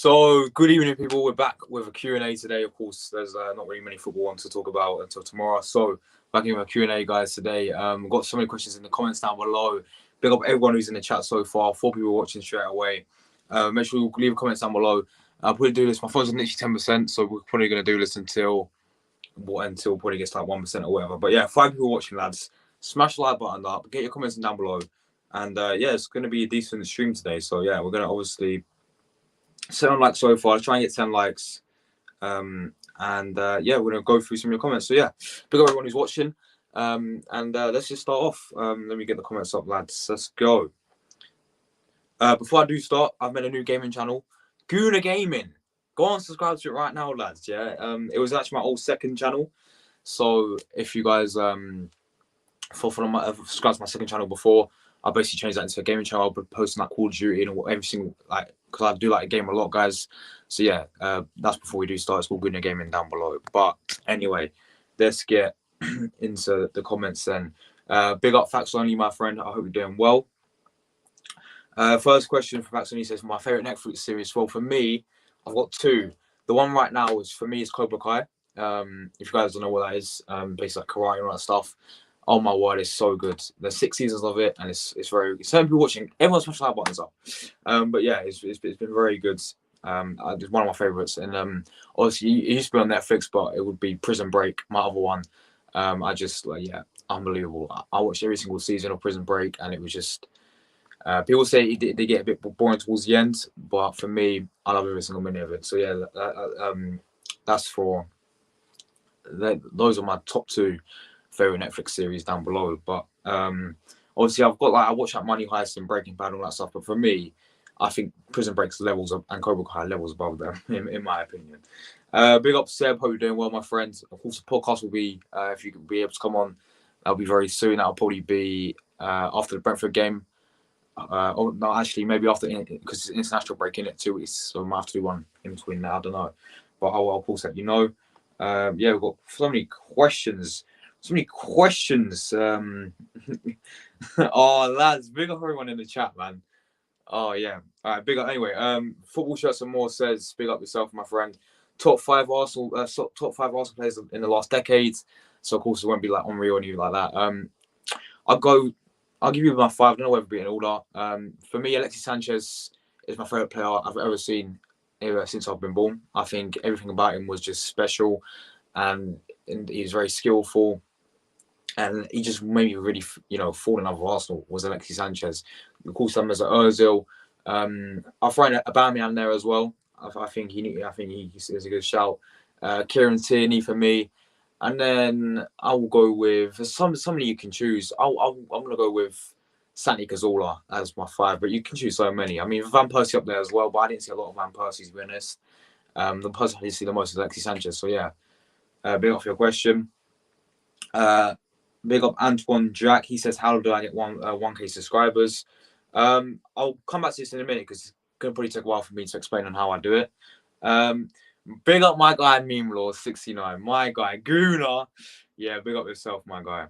So, good evening, people. We're back with a Q&A today. Of course, there's not really many football ones to talk about until tomorrow. So, back in with a Q&A, guys, today. We've got so many questions in the comments down below. Big up everyone who's in the chat so far. 4 people watching straight away. Make sure you leave a comment down below. I'll probably do this. My phone's on literally 10%, so we're probably going to do this until probably gets like 1% or whatever. But yeah, 5 people watching, lads. Smash the like button up. Get your comments down below. And yeah, it's going to be a decent stream today. So yeah, we're going to obviously 7 likes so far. Try and get 10 likes. Yeah, we're going to go through some of your comments. So yeah, big up everyone who's watching. Let's just start off. Let me get the comments up, lads. Let's go. Before I do start, I've made a new gaming channel, Gooner Gaming. Go on, subscribe to it right now, lads. Yeah, it was actually my old second channel. So if you guys subscribed to my second channel before, I basically changed that into a gaming channel. I'll be posting like Call of Duty and every single because I do like a game a lot, guys. So yeah, that's before we do start. It's all Gooner Gaming down below. But anyway, let's get into the comments then. Big up Facts Only, my friend. I hope you're doing well. First question from Facts Only says, my favorite Netflix series. Well, for me, I've got 2. The one right now is Cobra Kai. If you guys don't know what that is, basically like karate and all that stuff. Oh my word, it's so good. There's 6 seasons of it, and it's very good. Some people watching, everyone's smash like buttons up. But yeah, it's been very good. It's one of my favorites. And obviously, it used to be on Netflix, but it would be Prison Break, my other one. Unbelievable. I watched every single season of Prison Break, and it was just. People say they get a bit boring towards the end, but for me, I love every single minute of it. So yeah, that's for. Those are my top 2 favorite Netflix series down below. But obviously, I've got I watch like Money Heist and Breaking Bad and all that stuff. But for me, I think Prison Break's levels and Cobra Kai levels above them, in my opinion. Big up Seb, hope you're doing well, my friend. Of course, the podcast will be if you could be able to come on, that'll be very soon. That'll probably be after the Brentford game. No, actually, maybe after because it's international break in it 2 weeks, so I might have to do one in between now. I don't know, but I'll of course let you know. Yeah, we've got so many questions. Oh, lads, big up everyone in the chat, man. Oh yeah, all right, big up. Anyway, Football Shirts and More says, big up yourself, my friend. Top 5 Arsenal players in the last decade. So of course it won't be like Henry or anything like that. I'll give you my 5. I don't know whether it'll be in order. For me, Alexis Sanchez is my favourite player I've ever seen ever since I've been born. I think everything about him was just special, and he's very skillful. And he just made me really, fall in love with Arsenal was Alexis Sanchez. Of course, some as Ozil. I'll throw in Aubameyang there as well. I think he's a good shout. Kieran Tierney for me. And then I will go with somebody you can choose. I'm going to go with Santi Cazorla as my 5, but you can choose so many. I mean, Van Persie up there as well, but I didn't see a lot of Van Persie, to be honest. The person I did see the most is Alexis Sanchez. So yeah, big up for your question. Big up Antoine Jack. He says, how do I get 1K subscribers? I'll come back to this in a minute because it's going to probably take a while for me to explain on how I do it. Big up my guy, Meme Law 69. My guy, Gooner. Yeah, big up yourself, my guy.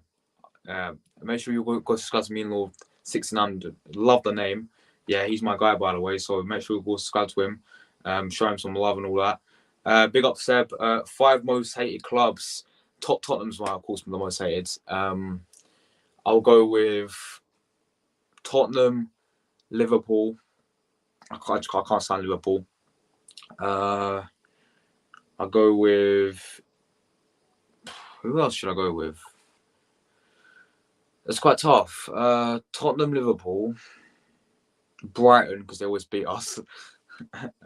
Make sure you go subscribe to Meme Law 69. Love the name. Yeah, he's my guy, by the way. So make sure you go subscribe to him. Show him some love and all that. Big up Seb. 5 most hated clubs. Tottenham's of course, the most hated. I'll go with Tottenham, Liverpool. I can't stand Liverpool. I'll go with... Who else should I go with? It's quite tough. Tottenham, Liverpool, Brighton, because they always beat us.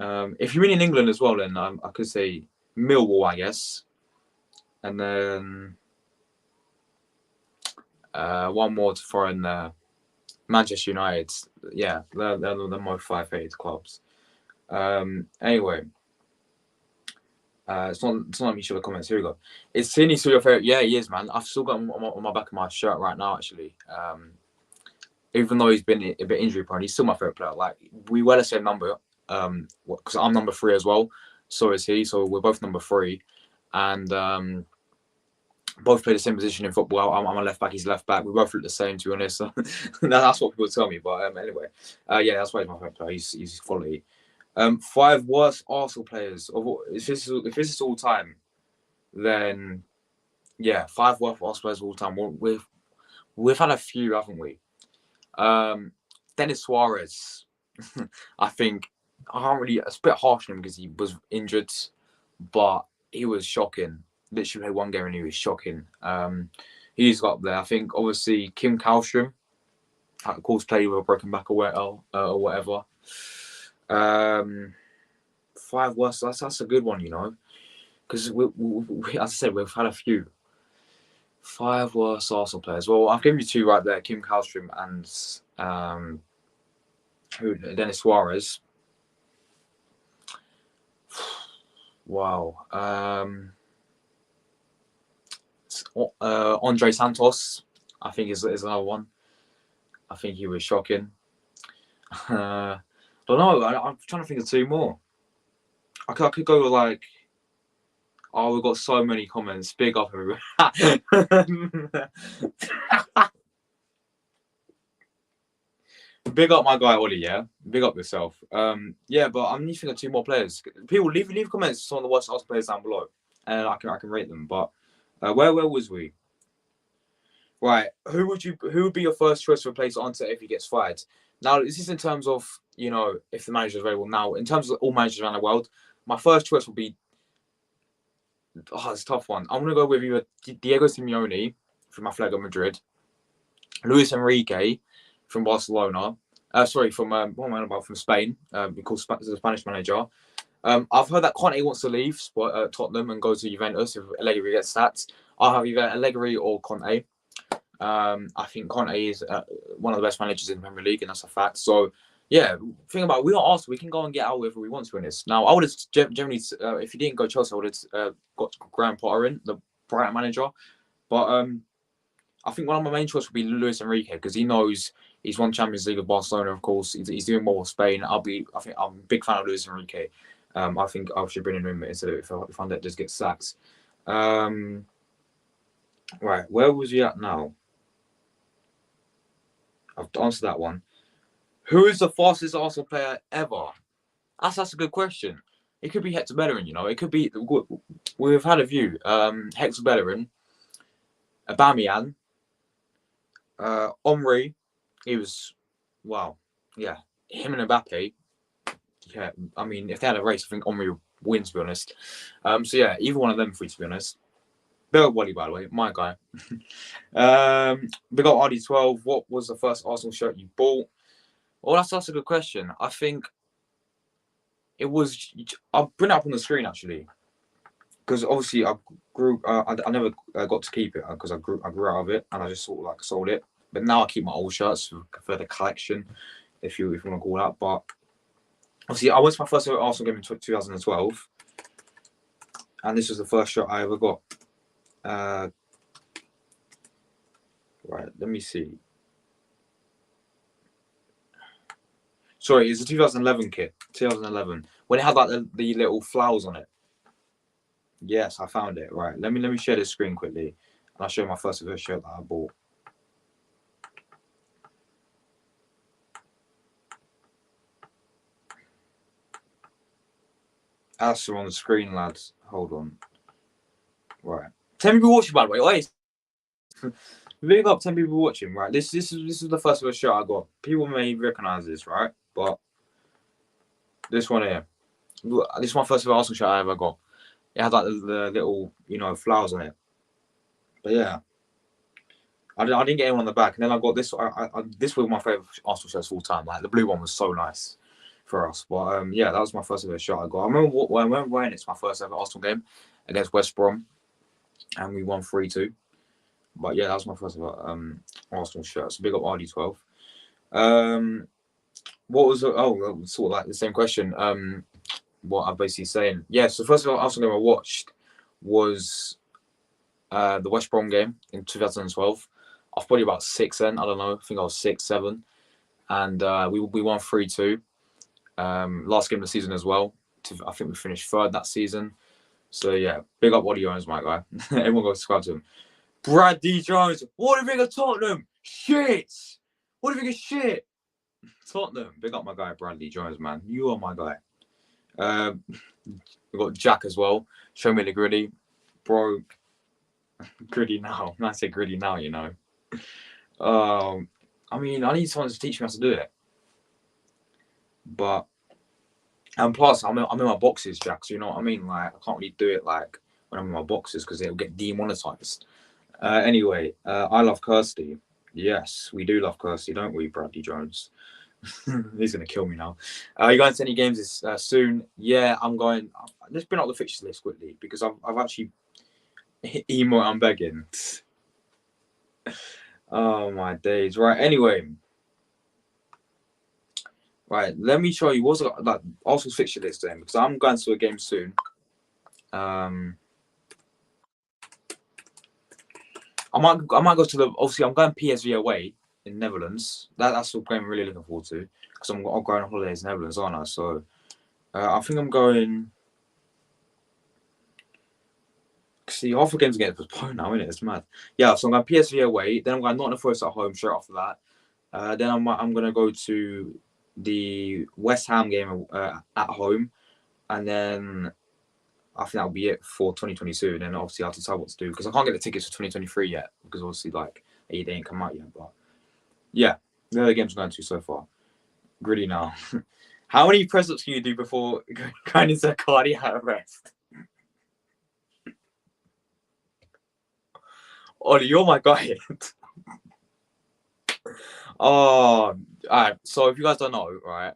If you mean in England as well, then I could say Millwall, I guess. And then one more to throw in there. Manchester United. Yeah, they're the most 5 hated clubs. Anyway. It's not me sure the comments. Here we go. Is Tierney still your favorite? Yeah, he is, man. I've still got him on my back of my shirt right now, actually. Even though he's been a bit injury prone, he's still my favorite player. Like, we wear the same number, because I'm number 3 as well. So is he. So we're both number 3, and both play the same position in football. I'm a left back. He's left back. We both look the same, to be honest. That's what people tell me. But anyway, yeah, that's why he's my favorite player. He's quality. Five worst Arsenal players of all, if this is all time, then yeah, five worst Arsenal players of all time. We've had a few, haven't we? Denis Suarez. I think I can't really. It's a bit harsh on him because he was injured, but he was shocking. Literally played one game and he was shocking. He's got up there. I think obviously Kim Kallstrom, of course, played with a broken back or whatever. Five worst. That's a good one, you know, because we, as I said, we've had a few. Five worst Arsenal players. Well, I've given you two right there: Kim Kallstrom and Denis Suarez. Wow. Andre Santos, I think is another one. I think he was shocking. Don't know. I'm trying to think of two more. I could go with like. Oh, we've got so many comments. Big up, everyone. Big up my guy Ollie, yeah. Big up yourself. Yeah, but I'm thinking of two more players. People leave comments on the worst Arsenal players down below, and I can rate them. But where was we? Right, who would be your first choice to replace Ante if he gets fired? Now, this is in terms of, you know, if the manager is available now. In terms of all managers around the world, my first choice would be, it's a tough one. I'm gonna go with either Diego Simeone from Atletico Madrid, Luis Enrique from Barcelona. From what am I about? From Spain. Because the Spanish manager. I've heard that Conte wants to leave Tottenham and go to Juventus if Allegri gets sacked. I'll have either Allegri or Conte. I think Conte is one of the best managers in the Premier League, and that's a fact. So, yeah, think about it, we are Arsenal. We can go and get out wherever we want to win this. Now, I would have generally, if he didn't go Chelsea, I would have got Graham Potter in, the Brighton manager. But I think one of my main choices would be Luis Enrique because he knows he's won Champions League with Barcelona, of course. He's doing well with Spain. I think I'm a big fan of Luis Enrique. I think I should bring him in instead of if I just get sacked. Right, where was he at now? I've answered that one. Who is the fastest Arsenal player ever? That's a good question. It could be Hector Bellerin, you know. It could be. We've had a few. Hector Bellerin, Aubameyang, Omri. He was, wow, yeah. Him and Mbappe. Yeah, I mean, if they had a race, I think Omri would win, to be honest. So yeah, either one of them three, to be honest. Bill Wally, by the way, my guy. Big up RD12. What was the first Arsenal shirt you bought? Well, that's a good question. I think it was. I'll bring it up on the screen actually, because obviously I grew. I never got to keep it because I grew out of it and I just sort of like sold it. But now I keep my old shirts for the collection, if you want to call that. But obviously, I went to my first ever Arsenal game in 2012, and this was the first shirt I ever got. Right, let me see. Sorry, it's a 2011 kit. 2011, when it had like the little flowers on it. Yes, I found it. Right, let me share this screen quickly, and I'll show you my first ever shirt that I bought. That's on the screen, lads. Hold on. Right, 10 people watching, by the way. Wait. Big up 10 people watching, right? This is the first ever shirt I got. People may recognize this, right? But this one here, this is my first ever Arsenal shirt I ever got. It had like the little, you know, flowers on it. But yeah, I didn't get anyone on the back, and then I got this. This was my favorite Arsenal shirts of all time. Like the blue one was so nice for us. But yeah, that was my first ever shirt I got. I remember wearing it's my first ever Arsenal game against West Brom, and we won 3-2. But yeah, that was my first ever Arsenal shirt. So big up RD12. What was sort of like the same question. What I'm basically saying. Yeah, so the first Arsenal game I watched was the West Brom game in 2012. I was probably about 6 then. I don't know. I think I was 6, 7, and we won 3-2. Last game of the season as well. I think we finished third that season. So yeah, big up Waddy Jones, my guy. Everyone go subscribe to him. Brad D. Jones, what do you think of Tottenham? Shit! What do you think of shit? Tottenham, big up my guy Bradley Jones, man. You are my guy. We've got Jack as well. Show me the gritty, bro. Gritty now. When I say gritty now, you know. I mean, I need someone to teach me how to do it. But and plus, I'm in my boxes, Jack. So you know what I mean. Like, I can't really do it like when I'm in my boxes because it'll get demonetized. Anyway, I love Kirsty. Yes, we do love Kirsty, don't we, Bradley Jones? He's gonna kill me now. You going to any games this soon? Yeah, I'm going. Let's bring up the fixtures list quickly because I've actually emo. I'm begging. Oh my days! Right. Anyway, right. Let me show you what's like Arsenal's fixture list then because I'm going to a game soon. I might go to the. Obviously, I'm going PSV away in Netherlands. That's what game I'm really looking forward to because I'm going on holidays in Netherlands, aren't I? So I think I'm going. See, half the games are getting postponed now, isn't it? It's mad. Yeah, so I'm going PSV away. Then I'm going Nottingham Forest at home straight after that. Then I'm going to go to the West Ham game at home, and then I think that'll be it for 2022. And then obviously I have to decide what to do because I can't get the tickets for 2023 yet because obviously like they ain't come out yet. But yeah, they're the games I'm going to so far. Gritty now. How many press ups can you do before going into a cardiac arrest? Ollie, you're my guy. Oh, all right. So if you guys don't know, right?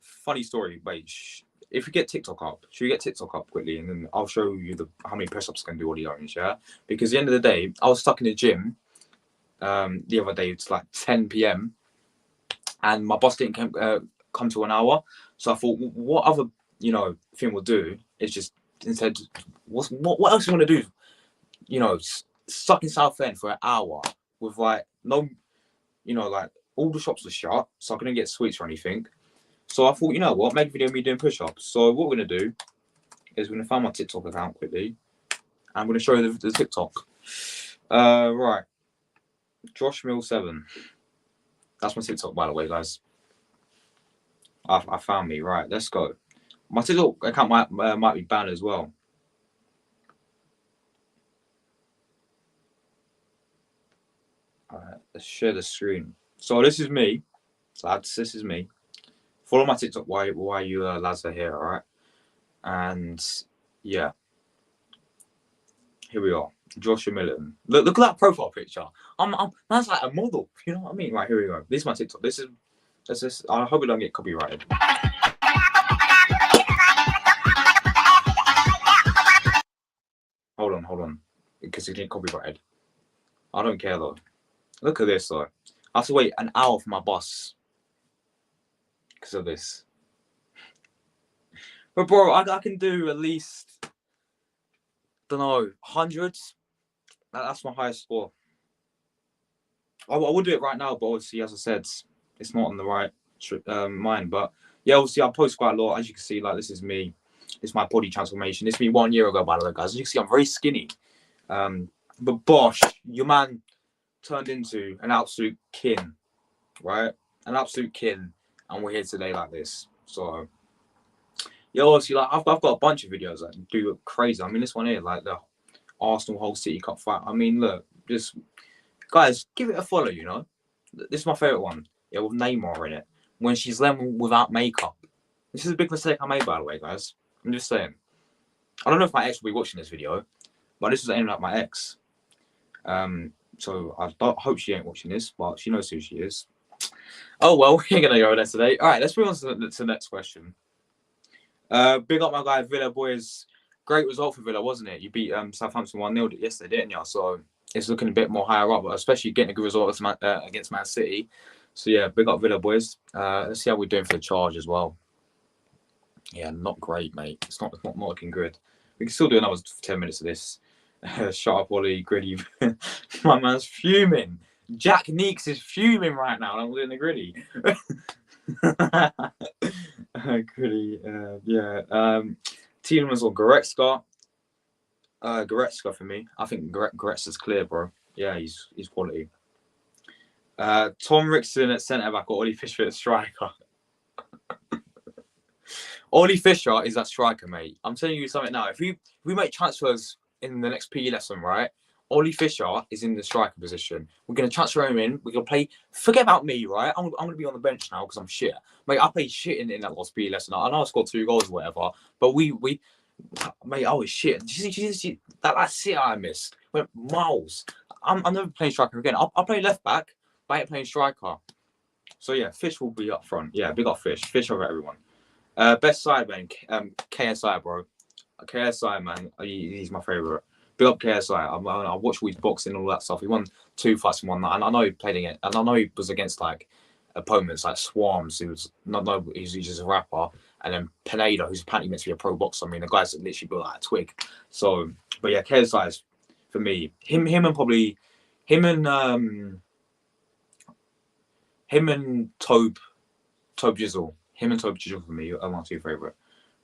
Funny story. Wait, if we get TikTok up, should we get TikTok up quickly, and then I'll show you how many press ups can do Ollie Orange, yeah? Because at the end of the day, I was stuck in the gym the other day. It's like 10 p.m. and my bus didn't come to an hour. So I thought, what other thing we'll do is just instead, what else you want to do? You know, stuck in Southend for an hour with like no, like all the shops were shut, so I couldn't get sweets or anything. So I thought, you know what, make a video of me doing push-ups. So what we're gonna do is we're gonna find my TikTok account quickly. I'm gonna show you the TikTok. Right, Josh Mill 7. That's my TikTok, by the way, guys. I found me. Right, let's go. My TikTok account might be banned as well. All right, let's share the screen. So this is me, lads. This is me. Follow my TikTok while you lads are here, all right? And yeah, here we are, Joshua Milton. Look at that profile picture. That's like a model. You know what I mean? Right, here we go. This is my TikTok. This is. I hope it don't get copyrighted. Hold on, because it get copyrighted. I don't care though. Look at this though. I have to wait an hour for my bus because of this. But bro, I can do at least, don't know, hundreds. That's my highest score. I would do it right now, but obviously, as I said, it's not on the right mind. But yeah, obviously, I post quite a lot. As you can see, like this is me. It's my body transformation. It's me 1 year ago, by the way, guys. As you can see, I'm very skinny. But Bosh, your man turned into an absolute kin, right? An absolute kin, and we're here today like this. So yeah, obviously, like I've got a bunch of videos that do crazy. I mean, this one here, like the Arsenal Hull City Cup fight. I mean, look, just guys, give it a follow. You know, this is my favorite one. Yeah, with Neymar in it when she's lemon without makeup. This is a big mistake I made, by the way, guys. I'm just saying. I don't know if my ex will be watching this video, but this was aimed at my ex. So I hope she ain't watching this, but she knows who she is. Oh well, we're gonna go with that today. All right, let's move on to the next question. Big up my guy Villa boys. Great result for Villa, wasn't it? You beat Southampton 1-0 yesterday, didn't you? So it's looking a bit more higher up, but especially getting a good result against Man City. So yeah, big up Villa boys. Let's see how we're doing for the charge as well. Yeah, not great, mate. It's not looking good. We can still do another 10 minutes of this. Shut up, Ollie. Gritty. My man's fuming. Jack Neeks is fuming right now. I'm doing the gritty. Gritty. Yeah. Tielemans or Goretzka. Goretzka for me. I think Goretzka's clear, bro. Yeah, he's quality. Tom Rickson at centre back or Ollie Fishford at striker. Ollie Fisher is that striker, mate. I'm telling you something now. If we make transfers in the next PE lesson, right? Ollie Fisher is in the striker position. We're gonna transfer him in. We're gonna play. Forget about me, right? I'm gonna be on the bench now because I'm shit, mate. I played shit in that last PE lesson. I know I scored 2 goals or whatever, but mate, I was shit. Did you see that sit I missed went miles. I'm never playing striker again. I'll play left back, but I ain't playing striker. So yeah, Fish will be up front. Yeah, big up Fish. Fish over everyone. Best side man, KSI, bro. KSI, man, he's my favorite. Big up KSI. I watch all his boxing and all that stuff. He won 2 fights in one night, and I know he played against, and I know he was against like opponents like Swarms, who was he's just a rapper, and then Pineda, who's apparently meant to be a pro boxer. I mean, the guy's literally built like a twig. So, but yeah, KSI is for me. Him and probably him and Tobe Jizzle. Him and Tobe Jizzle for me are my 2 favorite.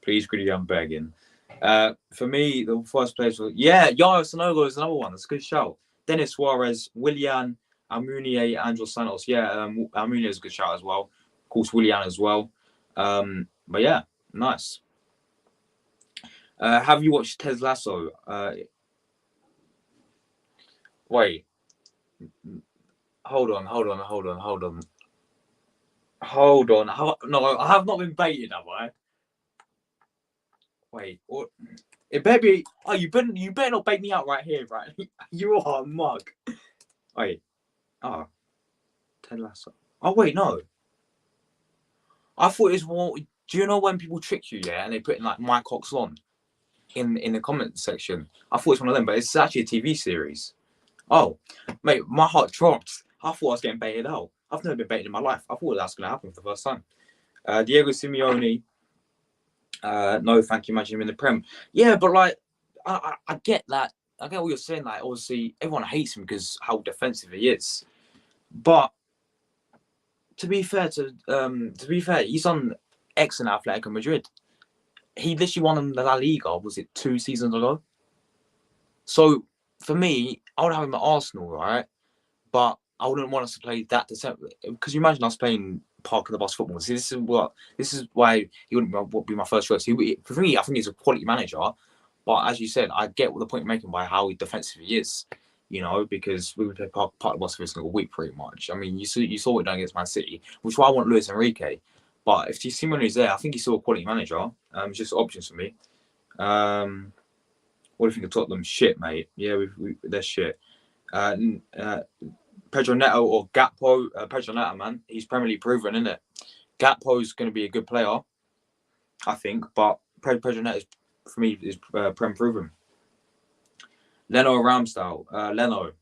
Please, Gritty, I'm begging. For me, the first place was Yaro Sanogo is another one. That's a good shout. Dennis Suarez, Willian, Almunia, Angel Santos. Yeah, Almunia is a good shout as well. Of course, Willian as well. But yeah, nice. Have you watched Ted Lasso? Wait. Hold on. No, I have not been baited, have I? Wait, it better be. Oh, you better not bait me out right here, right? You are a mug. Wait. Oh, Ted Lasso. Oh wait, no. I thought it was more. Do you know when people trick you, yeah, and they put in like Mike Oxlon in the comment section? I thought it's one of them, but it's actually a TV series. Oh, mate, my heart dropped. I thought I was getting baited out. I've never been baited in my life. I thought that was going to happen for the first time. Diego Simeone. No, thank you. Imagine him in the Prem. Yeah, but like, I get that. I get what you're saying. Like, obviously, everyone hates him because how defensive he is. But to be fair, he's on excellent Atletico Madrid. He literally won the La Liga. Was it 2 seasons ago? So for me, I would have him at Arsenal, right? But I wouldn't want us to play that December because you imagine us playing Park of the Bus football. See, this is why he wouldn't be my first choice. For me, I think he's a quality manager. But as you said, I get what the point you're making by how defensive he is. You know, because we would play Park of the Bus every single week, pretty much. I mean, you saw it done against Man City, which is why I want Luis Enrique. But if Simeone's there, I think he's still a quality manager. It's just options for me. What do you think of Tottenham? Shit, mate. Yeah, they're shit. Pedro Neto or Gakpo. Pedro Neto, man, he's Premier League proven, isn't it? Gakpo's going to be a good player, I think, but Pedro Neto for me is Prem proven. Leno or Ramsdale? Leno.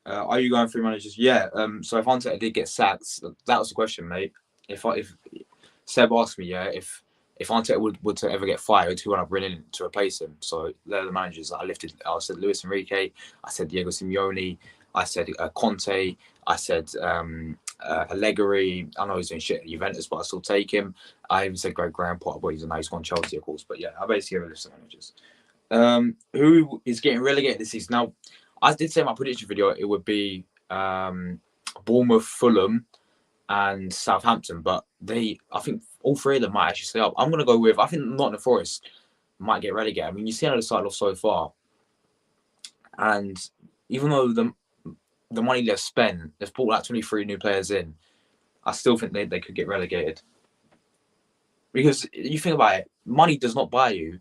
Are you going through managers? Yeah. So if Arteta did get sacked, that was the question, mate. If Seb asked me, yeah, if Arteta would to ever get fired, who would I bring in to replace him? So they're the managers that I lifted. I said Luis Enrique. I said Diego Simeone. I said Conte. I said Allegri. I know he's doing shit at Juventus, but I still take him. I even said Graham Potter, but he's gone Chelsea, of course. But yeah, I basically have a list of managers. Who is getting relegated this season? Now, I did say in my prediction video it would be Bournemouth, Fulham, and Southampton, but I think all 3 of them might actually stay up. I'm going to go with, I think Nottingham Forest might get relegated. I mean, you see how they started off so far. And even though the money they've spent, they've brought like 23 new players in, I still think they could get relegated. Because you think about it, money does not buy you,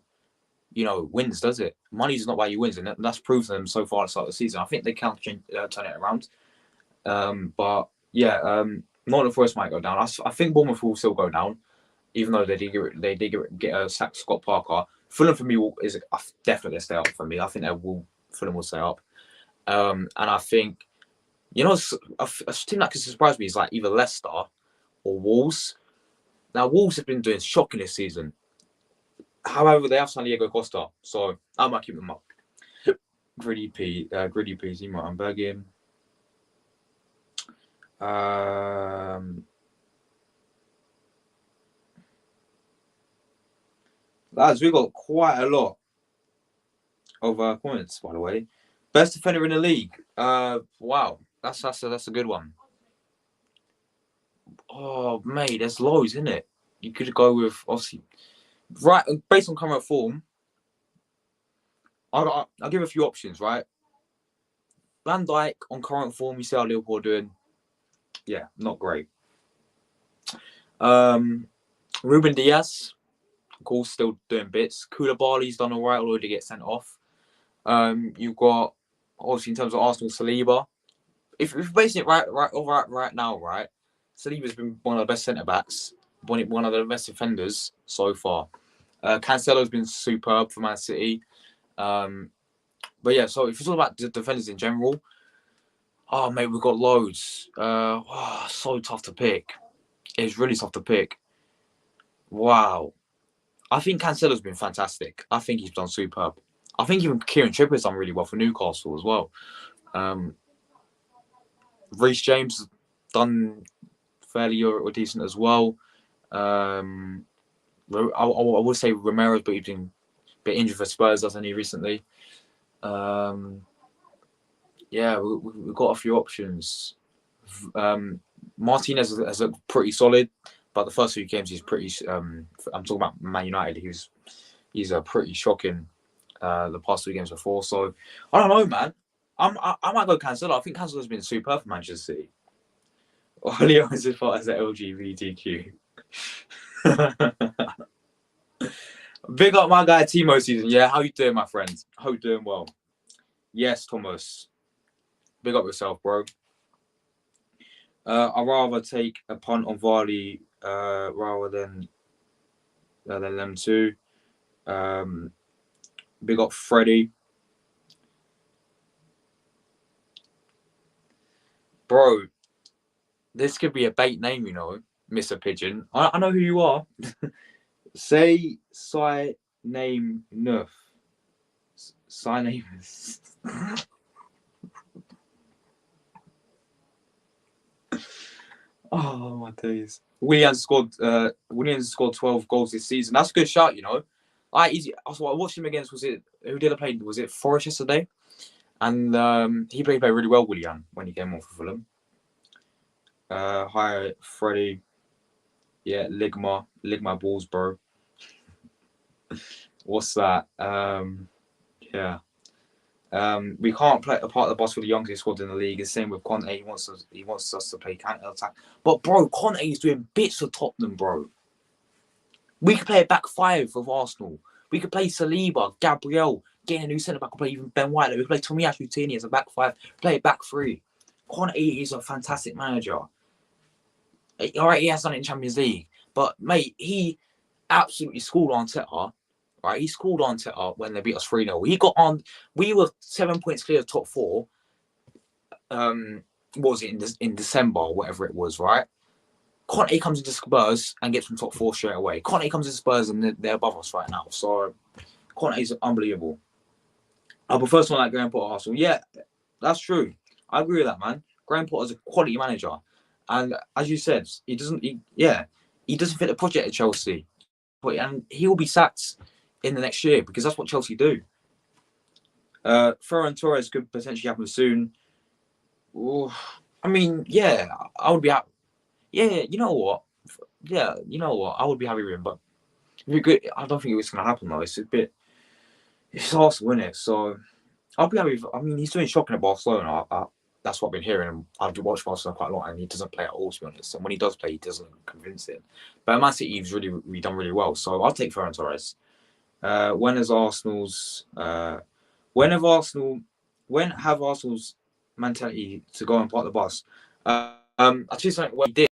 wins, does it? Money does not buy you wins, and that's proved them so far at the start of the season. I think they can turn it around. But yeah, Nottingham Forest might go down. I think Bournemouth will still go down, even though they did get a sack Scott Parker. Fulham for me is definitely stay up for me. I think Fulham will stay up. And I think, a team that can surprise me is like either Leicester or Wolves. Now, Wolves have been doing shocking this season. However, they have San Diego Costa, so I might keep them up. Gritty P, Zemo, I'm begging. Lads, we got quite a lot of comments, by the way. Best defender in the league. Wow, that's a good one. Oh, mate, there's loads, isn't it? You could go with obviously right based on current form. I'll give a few options. Right, Van Dijk on current form. You see how Liverpool are doing. Yeah, not great. Ruben Diaz, of course, still doing bits. Koulibaly's done all right, although he get sent off. You've got obviously in terms of Arsenal, Saliba. If you're basing it right now, right, Saliba's been one of the best centre backs, one of the best defenders so far. Cancelo's been superb for Man City. But yeah, so if it's all about the defenders in general, oh mate, we've got loads. So tough to pick. It's really tough to pick. Wow. I think Cancelo's been fantastic. I think he's done superb. I think even Kieran Trippier's done really well for Newcastle as well. Reece James done fairly or decent as well. I would say Romero's been a bit injured for Spurs, hasn't he, recently? Yeah, we've got a few options. Martinez has looked pretty solid, but the first few games he's pretty. I'm talking about Man United. He's a pretty shocking. The past 2 games before, so I don't know, man. I might go Cancelo. I think Cancelo's been superb for Manchester City. Leo is as far as the LGBTQ. Big up my guy Timo season. Yeah, how you doing, my friend? Hope you're doing well. Yes, Thomas. Big up yourself, bro. I'd rather take a punt on Vardy rather than them two. Big up Freddie. Bro, this could be a bait name, you know, Mr. Pigeon. I know who you are. Say Sai name Nuff. Sai name. Oh my days. Williams scored 12 goals this season. That's a good shot, you know. Easy. Also, I watched him against, who did I play? Was it Forest yesterday? And he played really well, Willian, when he came on for Fulham. Hi Freddie. Yeah, Ligma balls, bro. What's that? Yeah. We can't play a part of the boss with the youngest squad in the league. The same with Conte. He wants us to play counter attack. But bro, Conte is doing bits for Tottenham, bro. We could play a back 5 with Arsenal. We could play Saliba, Gabriel, getting a new centre back. We could play even Ben White. We could play Tomiyasu Tini as a back 5. Play a back 3. Conte is a fantastic manager. All right, he has done it in Champions League, but mate, he absolutely schooled Arteta. Right, he schooled Arteta when they beat us 3-0. He got on. We were 7 points clear of top 4. What was it in December or whatever it was, right? Conte comes into Spurs and gets from top 4 straight away. Conte comes into Spurs and they're above us right now. So Conte is unbelievable. I prefer someone like Graham Potter Arsenal. Yeah, that's true. I agree with that, man. Graham Potter's a quality manager, and as you said, he doesn't fit the project at Chelsea, and he will be sacked in the next year because that's what Chelsea do. Ferran Torres could potentially happen soon. Ooh, I mean, yeah, I would be happy. Yeah, you know what? Yeah, you know what? I would be happy with him, but I don't think it was going to happen though. It's Arsenal, isn't it? So I'll be happy. I mean, he's doing shocking at Barcelona. That's what I've been hearing. I've watched Barcelona quite a lot, and he doesn't play at all, to be honest. And when he does play, he doesn't convince it. But Man City, he's really done really well. So I'll take Ferran Torres. When have Arsenal's mentality to go and park the bus? I choose something what he did.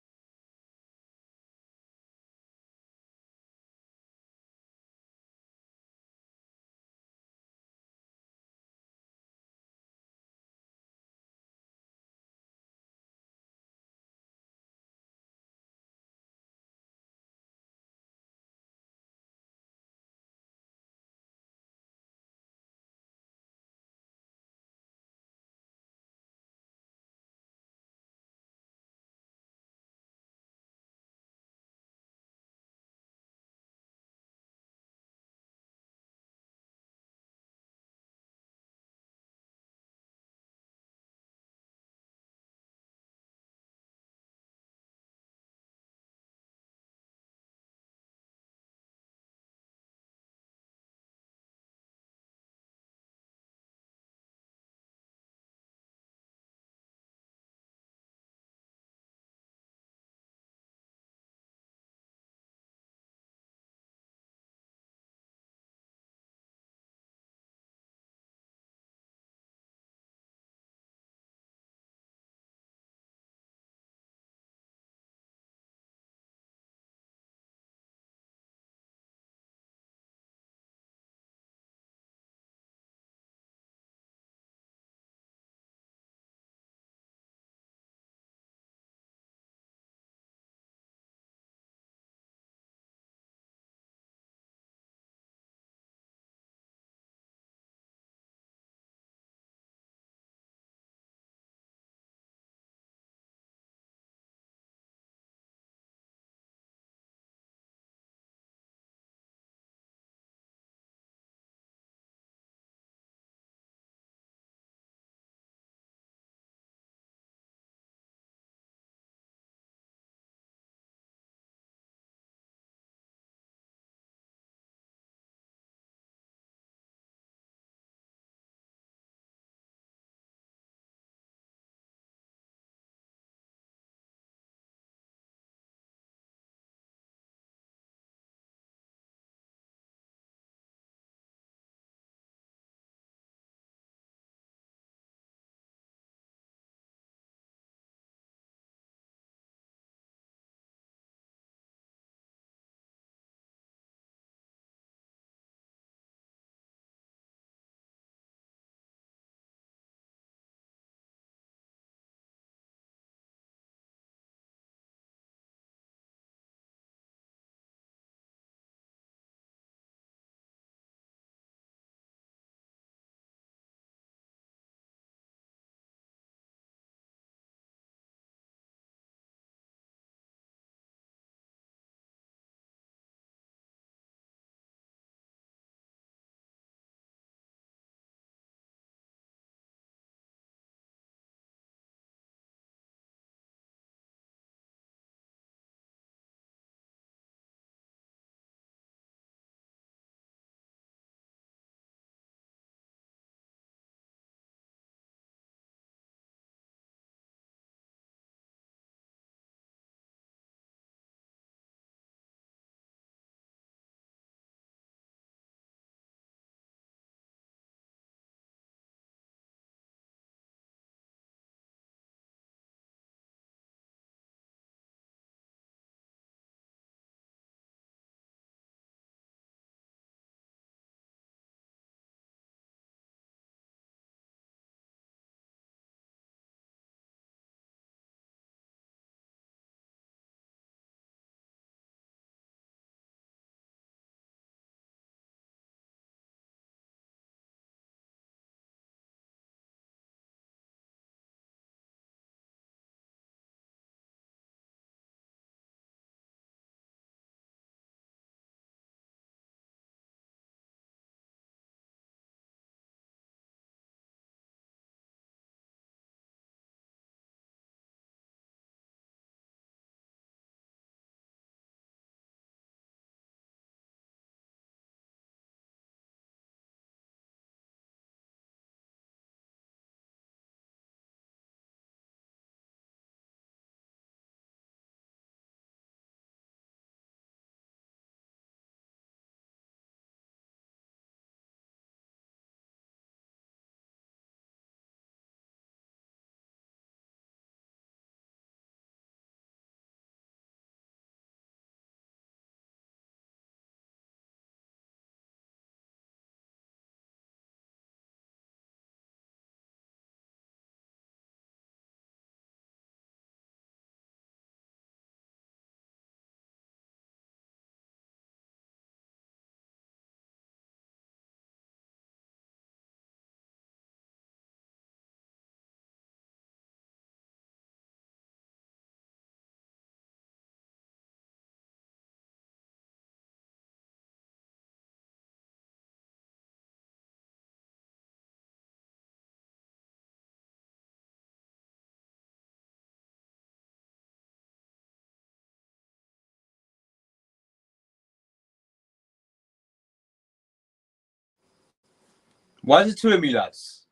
Why is it two of me, lads?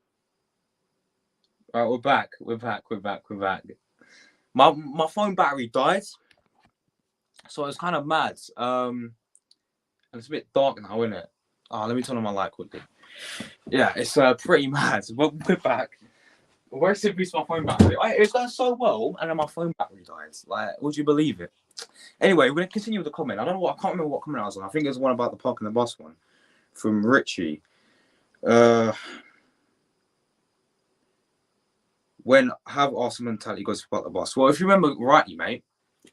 All right, we're back. We're back. We're back. We're back. My phone battery died, so it's kind of mad. And it's a bit dark now, isn't it? Let me turn on my light quickly. Yeah, it's pretty mad. But we're back. Where simply my phone battery? It was going so well, and then my phone battery died. Like, would you believe it? Anyway, we're gonna continue with the comment. I don't know what I can't remember what comment I was on. I think it was one about the park and the bus one from Richie. When have Arsenal mentality goes to park the bus? Well, if you remember rightly, mate,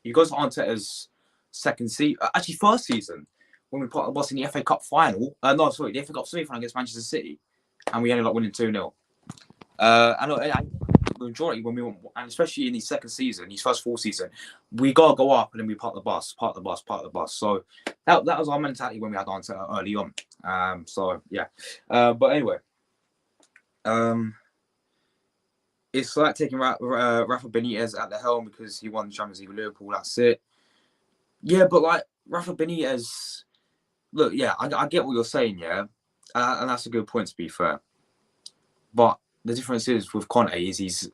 he goes to Arteta's second season, actually first season, when we parked the bus in the FA Cup final. No, sorry, the FA Cup semi-final against Manchester City, and we ended up winning 2-0. And the majority when we went, and especially in his second season, his first full season, we gotta go up and then we park the bus. So that was our mentality when we had Arteta early on. So yeah. But anyway, it's like taking Rafa Benitez at the helm because he won the Champions League with Liverpool. That's it. Yeah, but like Rafa Benitez, look, yeah, I get what you're saying, yeah, and that's a good point to be fair. But the difference is with Conte is he's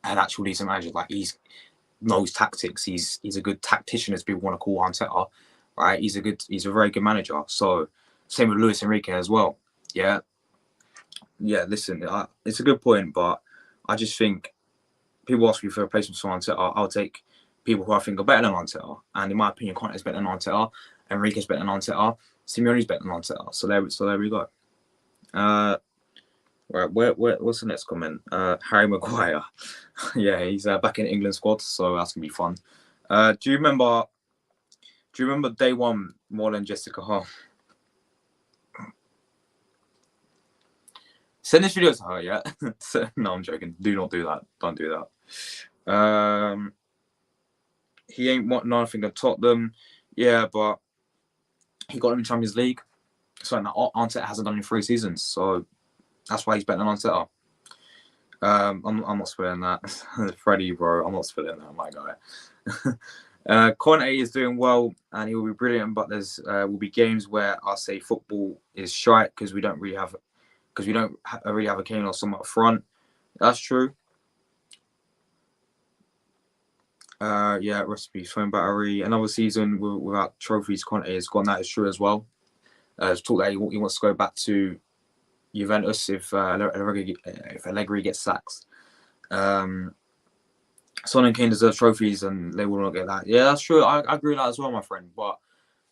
an actual decent manager. Like he's knows tactics. He's a good tactician, as people want to call Arteta, right? He's a very good manager. So same with Luis Enrique as well. Yeah. Listen, it's a good point, but I just think people ask me for replacements for Arteta. I'll take people who I think are better than Arteta, and in my opinion, Conte is better than Arteta. Enrique's better than Arteta. Simeone's better than Arteta. So there we go. Right, what's the next comment? Harry Maguire. Yeah, he's back in England squad, so that's gonna be fun. Do you remember day one more than Jessica Hall? Send this video to her, yeah? No, I'm joking. Do not do that. Don't do that. He ain't want nothing at Tottenham. Yeah, but he got him in Champions League. Something that Arteta hasn't done in 3 seasons. So that's why he's better than Arteta. I'm not spilling that. Freddie, bro, I'm not spilling that, my guy. Conte is doing well and he will be brilliant, but there's will be games where I say football is shite because we don't really have a Kane or someone up front. That's true. Yeah, recipe phone battery. Another season without trophies, Conte has gone. That is true as well. There's talk that he wants to go back to Juventus if Allegri gets sacked. Son and Kane deserve trophies and they will not get that. Yeah, that's true. I agree with that as well, my friend. But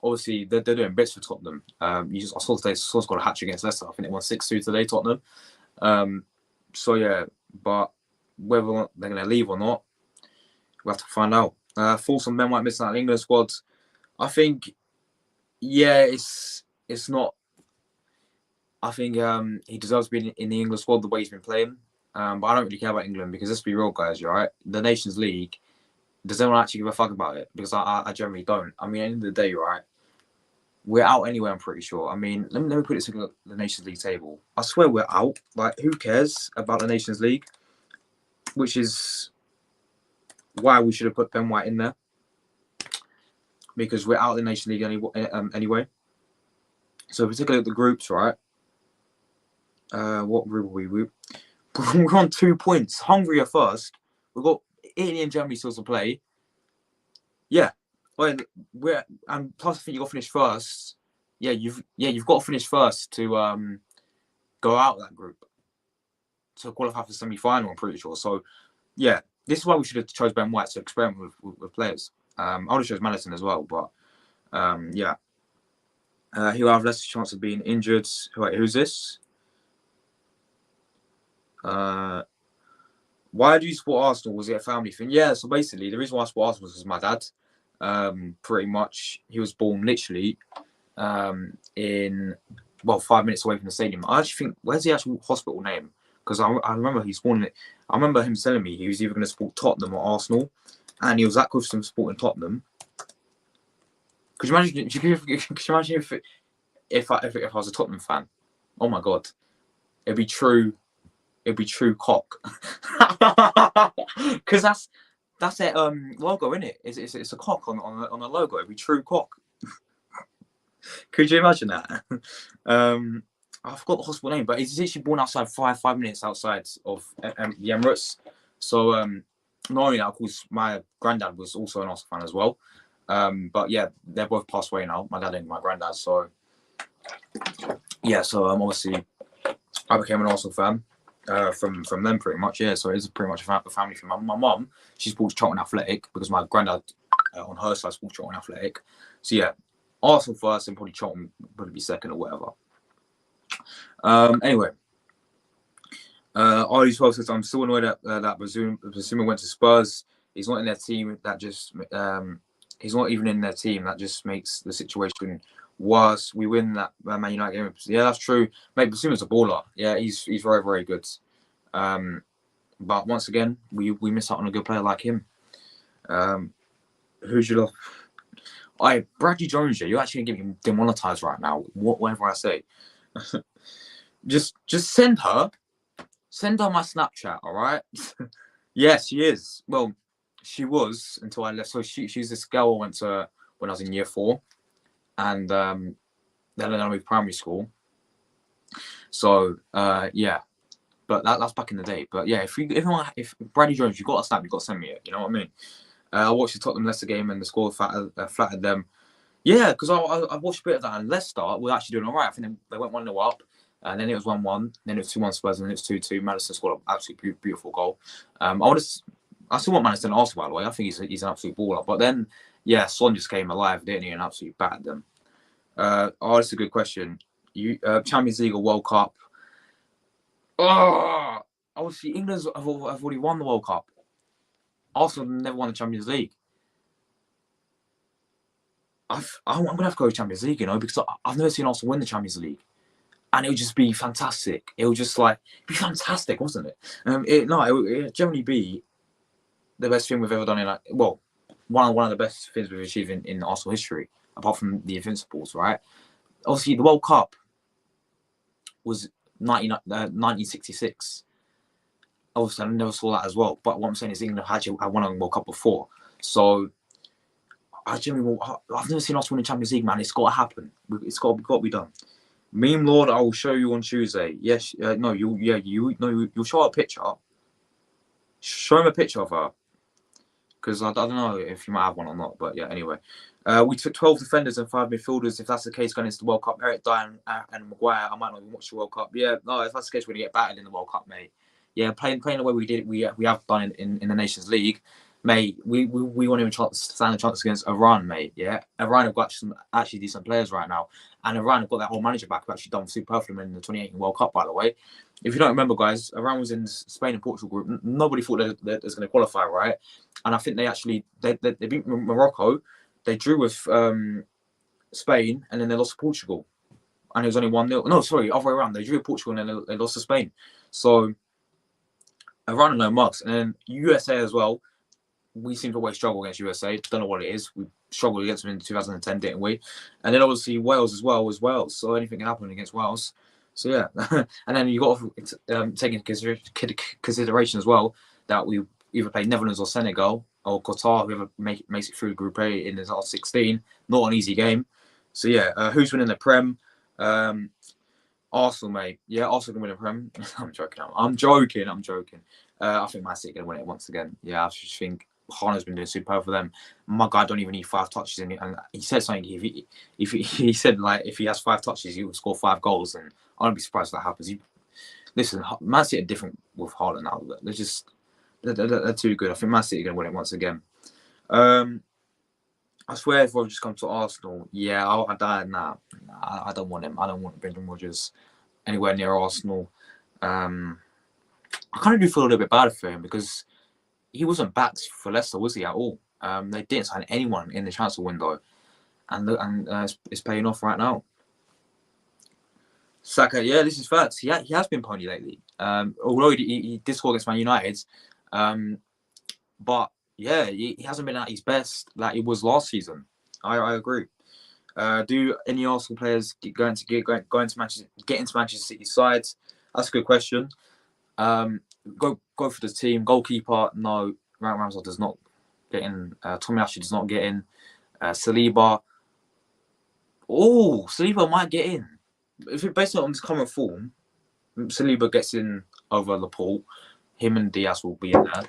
obviously, they're doing bits for Tottenham. I saw today, Source got a hat-trick against Leicester. I think they won 6-2 today, Tottenham. So, yeah, but whether or not they're going to leave or not, we'll have to find out. Thoughts on Ben White missing out the England squad? I think, yeah, it's not. I think he deserves to be in the England squad the way he's been playing. But I don't really care about England because let's be real, guys, you're right. The Nations League, does anyone actually give a fuck about it? Because I generally don't. I mean, at the end of the day, right, we're out anyway, I'm pretty sure. I mean, let me put this in the Nations League table. I swear we're out. Like, who cares about the Nations League? Which is why we should have put Ben White in there. Because we're out of the Nations League anyway. So if we take a look at the groups, right? What group are we? We're on 2 points. Hungary are first. We've got Italy and Germany still to play. Yeah. Well, and plus I think you got to finish first. Yeah, you've got to finish first to go out of that group to qualify for the semi-final. I'm pretty sure. So yeah, this is why we should have chose Ben White to experiment with players. I would have chosen Maddison as well, but yeah, he'll have less chance of being injured. Who's this? Why do you support Arsenal? Was it a family thing? Yeah, so basically the reason why I support Arsenal was my dad. Pretty much, he was born literally in 5 minutes away from the stadium. I actually think, where's the actual hospital name? Because I remember he's born in it. I remember him telling me he was either going to support Tottenham or Arsenal, and he was that close to supporting Tottenham. Could you imagine? Could you imagine if I was a Tottenham fan? Oh my god, it'd be true. It'd be true cock. Because that's their logo, isn't it? It's a cock on a logo. It'd be true cock. Could you imagine that? I forgot the hospital name, but he's literally born outside 5 minutes outside of the Emirates. So not only that, of course, my granddad was also an Arsenal fan as well. But yeah, they're both passed away now, my dad and my granddad. So yeah, so obviously I became an Arsenal fan from them pretty much. Yeah, so it's pretty much a family thing. My mum, she supports Charlton Athletic because my granddad on her side supports Charlton Athletic. So yeah, Arsenal first and probably Charlton would be second or whatever. Anyway, Arlie12 says, I'm still annoyed that Basuma went to Spurs. He's not in their team. He's not even in their team. That just makes the situation worse. We win that Man United game. Yeah, that's true. Mate, Basuma's a baller. Yeah, he's very, very good. But once again, we miss out on a good player like him. Who should have? Bradley Jones, you're actually getting demonetized right now. Whatever I say. just send her my Snapchat, all right? Yes, she is. Well, she was until I left. So she's this girl I went to when I was in year 4, and then I moved primary school. So yeah, but that's back in the day. But yeah, if Bradley Jones, you got a snap, you got to send me it. You know what I mean? I watched the Tottenham Leicester game and the score flattered them. Yeah, because I watched a bit of that, and Leicester were actually doing all right. I think they went 1-0 up, and then it was 1-1, then it was 2-1 Spurs, and then it was 2-2. Maddison scored an absolutely beautiful goal. I still want Maddison Arsenal, by the way. I think he's an absolute baller. But then, yeah, Son just came alive, didn't he, and absolutely battered them. That's a good question. Champions League or World Cup? Oh, obviously England have already won the World Cup. Arsenal never won the Champions League. I'm going to have to go to Champions League, because I've never seen Arsenal win the Champions League. And it would just be fantastic. It would just be fantastic, wasn't it? It would generally be the best thing we've ever done one of the best things we've achieved in Arsenal history, apart from the Invincibles, right? Obviously, the World Cup was 1966. Obviously, I never saw that as well. But what I'm saying is England had won a World Cup before. So I've never seen us win the Champions League, man. It's got to happen. It's got to be done. Meme Lord, I will show you on Tuesday. Yes, you'll show her a picture. Show him a picture of her. Because I don't know if you might have one or not, but yeah, anyway. We took 12 defenders and 5 midfielders. If that's the case going into the World Cup, Eric Dyer and Maguire, I might not even watch the World Cup. Yeah, no, if that's the case, we're going to get battered in the World Cup, mate. Yeah, playing the way we did, we have done in the Nations League, mate. We won't even stand a chance against Iran, mate. Yeah, Iran have got some actually decent players right now, and Iran have got that whole manager back who actually done super for them in the 2018 World Cup, by the way. If you don't remember, guys, Iran was in Spain and Portugal group. Nobody thought they was going to qualify, right? And I think they beat Morocco. They drew with Spain, and then they lost to Portugal. And it was only 1-0. No, sorry, other way around. They drew with Portugal, and then they lost to Spain. So Iran are no mugs. And then USA as well. We seem to always struggle against USA. Don't know what it is. We struggled against them in 2010, didn't we? And then obviously Wales as well was Wales. So anything can happen against Wales. So yeah, and then you got to take into consideration as well that we either play Netherlands or Senegal or Qatar, whoever makes it through Group A in the last 16. Not an easy game. So yeah, who's winning the Prem? Arsenal, mate. Yeah, Arsenal can win the Prem. I'm joking. I think Man City are going to win it once again. Yeah, I just think Haaland's been doing superb for them. My guy don't even need 5 touches in it, and he said something. He said if he has 5 touches, he will score 5 goals, and I wouldn't be surprised if that happens. Listen, Man City are different with Haaland now. They're too good. I think Man City are going to win it once again. I swear, if I've just come to Arsenal, yeah, I don't want him. I don't want Brendan Rodgers anywhere near Arsenal. I kind of do feel a little bit bad for him because he wasn't backed for Leicester, was he, at all? They didn't sign anyone in the transfer window, and it's paying off right now. Saka, yeah, this is facts. He has been pony lately. Although he did score against Man United, but yeah, he hasn't been at his best like he was last season. I agree. Do any Arsenal players get into Manchester City sides? That's a good question. Go for the team. Goalkeeper, no. Ramsdale does not get in. Tommy Ashley does not get in. Saliba. Oh, Saliba might get in. if it based on his current form, Saliba gets in over Laporte. Him and Diaz will be in there.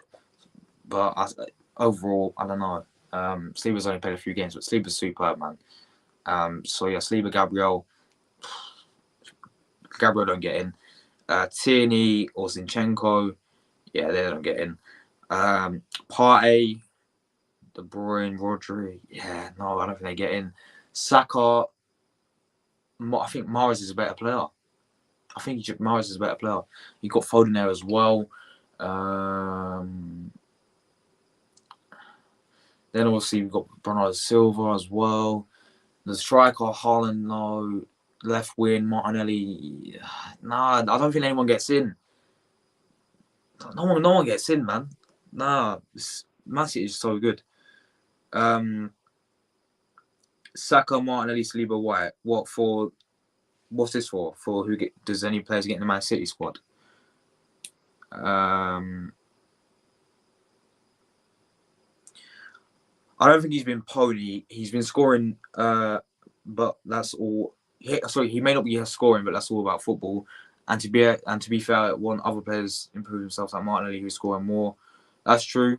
But overall, I don't know. Saliba's only played a few games, but Saliba's superb, man. So yeah, Saliba, Gabriel don't get in. Tierney or Zinchenko, yeah, they don't get in. Partey, De Bruyne, Rodri, yeah, no, I don't think they get in. Saka, I think Mahrez is a better player. Mahrez is a better player. You got Foden there as well. Then obviously we've got Bernardo Silva as well. The striker, Haaland, no. Left wing, Martinelli. Nah, I don't think anyone gets in. No one gets in, man. Nah, Man City is so good. Saka, Martinelli, Saliba, White. What's this for? For does any players get in the Man City squad? I don't think he's been pony. He's been scoring, but that's all. He may not be scoring, but that's all about football. And to be fair, one other players improve themselves, like Martinelli, who's scoring more. That's true.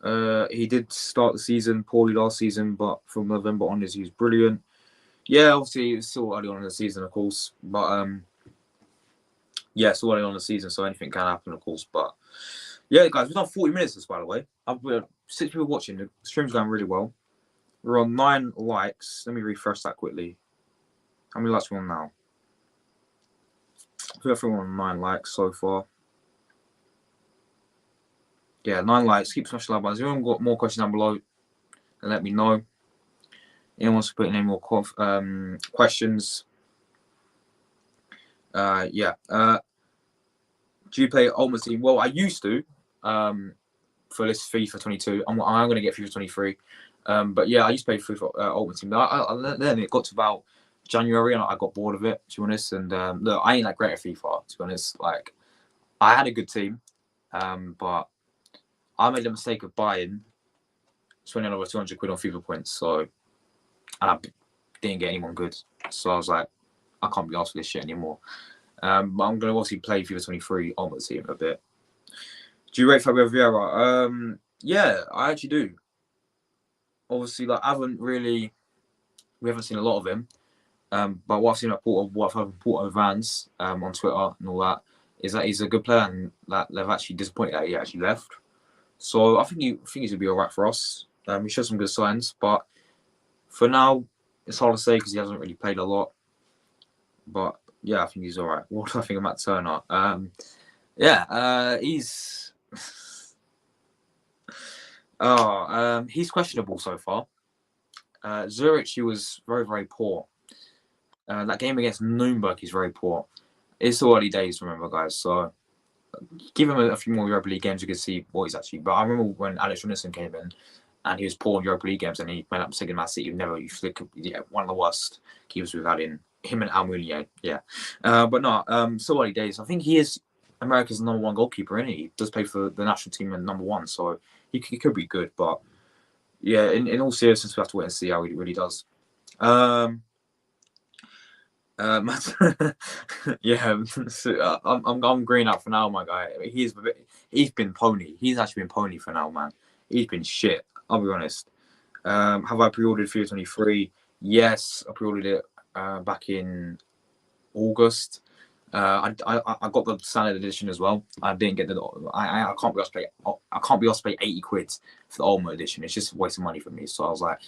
He did start the season poorly last season, but from November onwards, he was brilliant. Yeah, obviously it's still early on in the season, of course, but yeah, it's still early on in the season, so anything can happen, of course. But yeah, guys, we've done 40 minutes this, by the way. I've 6 people watching. The stream's going really well. We're on 9 likes. Let me refresh that quickly. How many likes are we on now? I think we're on 9 likes so far. Yeah, 9 likes. Keep smashing like buttons. If anyone got more questions down below, then let me know. Anyone wants to put in any more questions? Yeah. Do you play Ultimate Team? Well, I used to. For this FIFA 22, I'm going to get FIFA 23. But yeah, I used to play FIFA Ultimate Team. Then it got to about January, and I got bored of it, to be honest. And look, I ain't that great at FIFA, to be honest. Like, I had a good team, but I made the mistake of buying, spending over 200 quid on FIFA points. So, and I didn't get anyone good. So I was like, I can't be asked for this shit anymore. But I'm going to obviously play FIFA 23 Ultimate Team a bit. Do you rate Fabio Vieira? Yeah, I actually do. Obviously, like we haven't seen a lot of him. But what I've seen at Porto Vans on Twitter and all that is that he's a good player, and that they've actually disappointed that he actually left. So I think he's gonna be all right for us. He showed some good signs, but for now, it's hard to say because he hasn't really played a lot. But yeah, I think he's all right. What do I think of Matt Turner? He's he's questionable so far. Zurich, he was very, very poor. That game against Nuremberg, he's very poor. It's the early days, remember, guys. So give him a few more Europa League games, you can see what he's actually. But I remember when Alex Runnison came in, and he was poor in Europa League games, and he made up second Man City. One of the worst keepers we've had in him and Almunia. Yeah, but no, still early days. I think he is America's #1 goalkeeper, isn't he? He does play for the national team at #1, so he could be good. But yeah, in all seriousness, we have to wait and see how he really does. Yeah, I'm green out for now, my guy. He's been pony. He's actually been pony for now, man. He's been shit. I'll be honest. Have I pre-ordered FIFA 23? Yes, I pre-ordered it back in August. I got the standard edition as well. I didn't get the. I can't be asked to pay. I can't be asked to pay 80 quid for the ultimate edition. It's just a waste of money for me. So I was like,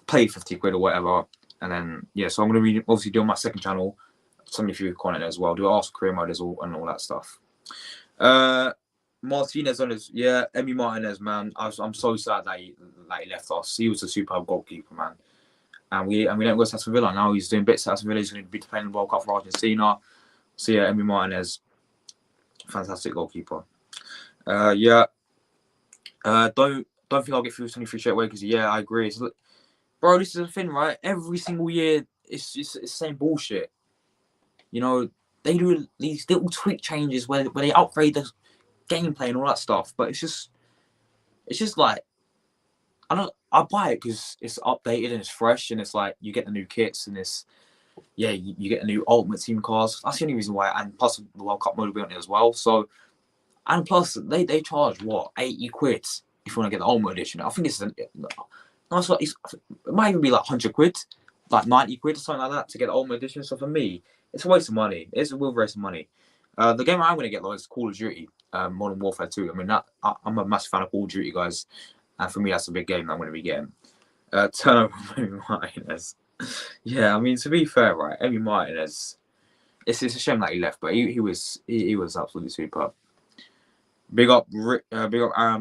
pay 50 quid or whatever. And then yeah, so I'm gonna be obviously doing my second channel, some of you content as well. Do Ask Career Mode and all that stuff. Martinez on his Emi Martinez, man. I'm so sad that he left us. He was a superb goalkeeper, man. And we don't go to Aston Villa now. He's doing bits at Aston Villa. He's going to be playing the World Cup for Argentina. So yeah, Emi Martinez, fantastic goalkeeper. Don't think I'll get through 23 straight away because I agree. So, bro, this is the thing, right? Every single year, it's the same bullshit. You know, they do these little tweak changes where they upgrade the gameplay and all that stuff, but it's just like I buy it because it's updated and it's fresh and it's like you get the new kits and it's yeah, you get a new Ultimate Team cars. That's the only reason why. And plus, the World Cup mode will be on it as well. So, and plus, they charge what, 80 quid if you want to get the Ultimate Edition. I think it might even be like 100 quid, like 90 quid or something like that to get the Ultimate Edition. So for me, it's a waste of money. It's a real waste of money. The game I'm going to get though is Call of Duty, Modern Warfare 2. I mean, I'm a massive fan of Call of Duty, guys, and for me, that's a big game that I'm going to be getting. Turnover Martinez. Yeah, I mean, to be fair, right, Emi Martinez, it's a shame that he left, but he was absolutely superb. Big up Aaron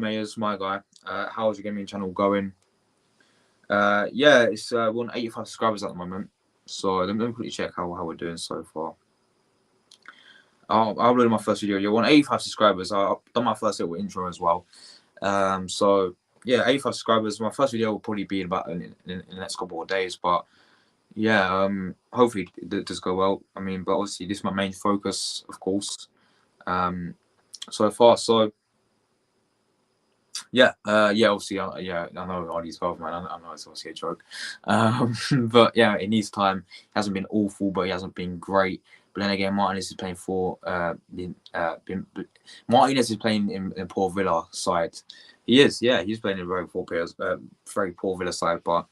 Mayers, my guy. How's your gaming channel going? Yeah, it's we're on 85 subscribers at the moment, so let me quickly check how we're doing so far. I'll upload my first video. You're on 85 subscribers. I've done my first little intro as well. So yeah, 85 subscribers. My first video will probably be in the next couple of days, but yeah, hopefully it does go well. I mean, but obviously this is my main focus, of course. So far, so yeah, obviously, I know Ollie's 12, man. I know it's obviously a joke, but yeah, it needs time. He hasn't been awful, but he hasn't been great. But then again, Martinez is playing Martinez is playing in poor Villa side. He is, yeah, he's playing in very poor Villa side, but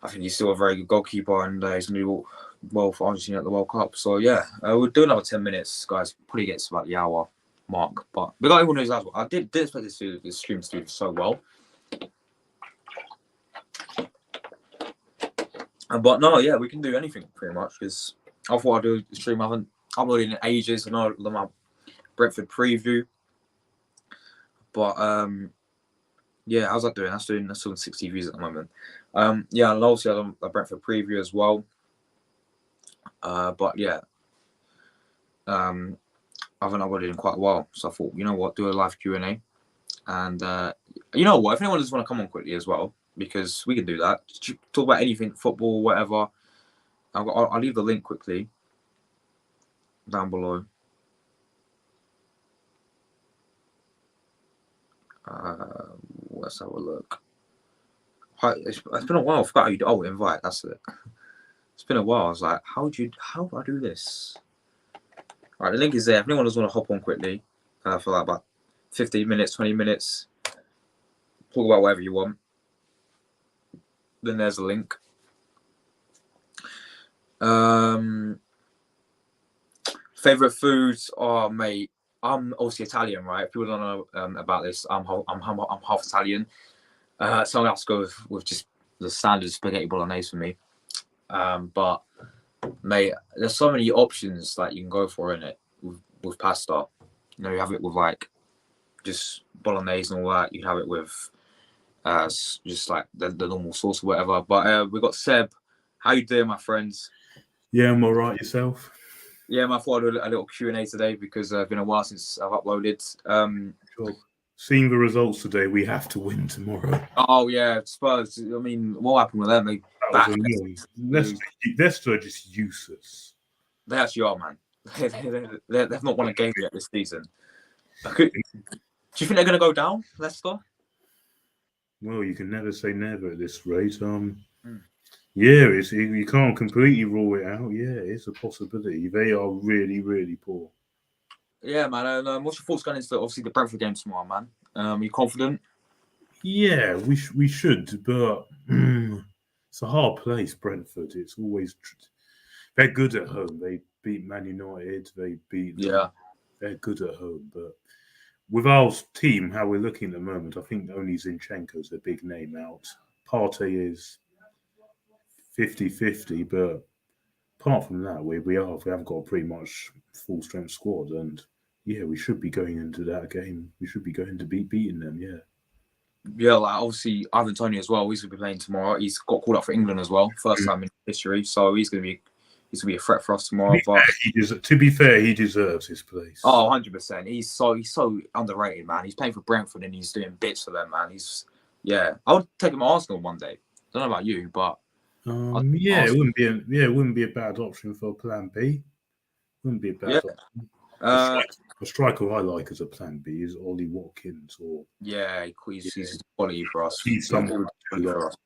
I think he's still a very good goalkeeper, and he's going to do well for Argentina at the World Cup. So yeah, we'll do another 10 minutes, guys. Probably gets about the hour mark, but we got everyone knows as well. I did expect this stream to do so well, but no, yeah, we can do anything pretty much because I thought I'd do a stream. I haven't uploaded in ages. I know my Brentford preview, but yeah, how's that doing? That's doing 60 views at the moment. Yeah, and obviously I done a Brentford preview as well. But yeah, I haven't uploaded in quite a while, so I thought, you know what, do a live Q&A, and you know what, if anyone just want to come on quickly as well, because we can do that. Talk about anything, football, whatever. I'll leave the link quickly down below. Let's have a look. It's been a while. I forgot how you do. Oh, invite. That's it. It's been a while. I was like, how do I do this? All right, the link is there. If anyone does want to hop on quickly for like about 15 minutes, 20 minutes, talk about whatever you want, then there's a link. Favorite foods? Oh, mate, I'm obviously Italian, right? If people don't know about this, I'm half Italian. So I'm gonna have to go with just the standard spaghetti bolognese for me. But mate, there's so many options that you can go for in it with pasta. You know, you have it with like just bolognese and all that. You have it with just like the normal sauce or whatever. But we got Seb. How you doing, my friends? Yeah, I'm all right. Yourself? Yeah, I thought I'd do a little Q&A today because it's been a while since I've uploaded. Sure. Seeing the results today, we have to win tomorrow. Oh yeah, Spurs. I mean, what happened with them? Leicester are just useless. They actually are, man. They've not won a game yet this season. Do you think they're going to go down, Leicester? Well, you can never say never at this rate. Yeah, you can't completely rule it out. Yeah, it's a possibility. They are really, really poor. Yeah, man. And what's your thoughts going into obviously the Brentford game tomorrow, man? Are you confident? Yeah, we should, but it's a hard place, Brentford. It's always they're good at home. They beat Man United. They beat them. Yeah. They're good at home, but with our team, how we're looking at the moment, I think only Zinchenko's a big name out. Partey is 50-50, but apart from that, we have got a pretty much full strength squad, and yeah, we should be going into that game. We should be going to be beating them. Yeah. Yeah, like obviously Ivan Toney as well. He's gonna be playing tomorrow. He's got called up for England as well, first time in history. So he's gonna be a threat for us tomorrow. To be fair, he deserves his place. Oh, 100%. He's so underrated, man. He's playing for Brentford and he's doing bits for them, man. I would take him to Arsenal one day. Don't know about you, but it wouldn't be a bad option for Plan B. Wouldn't be a bad option. A striker I like as a Plan B is Ollie Watkins. He's quality for us. He's someone for us.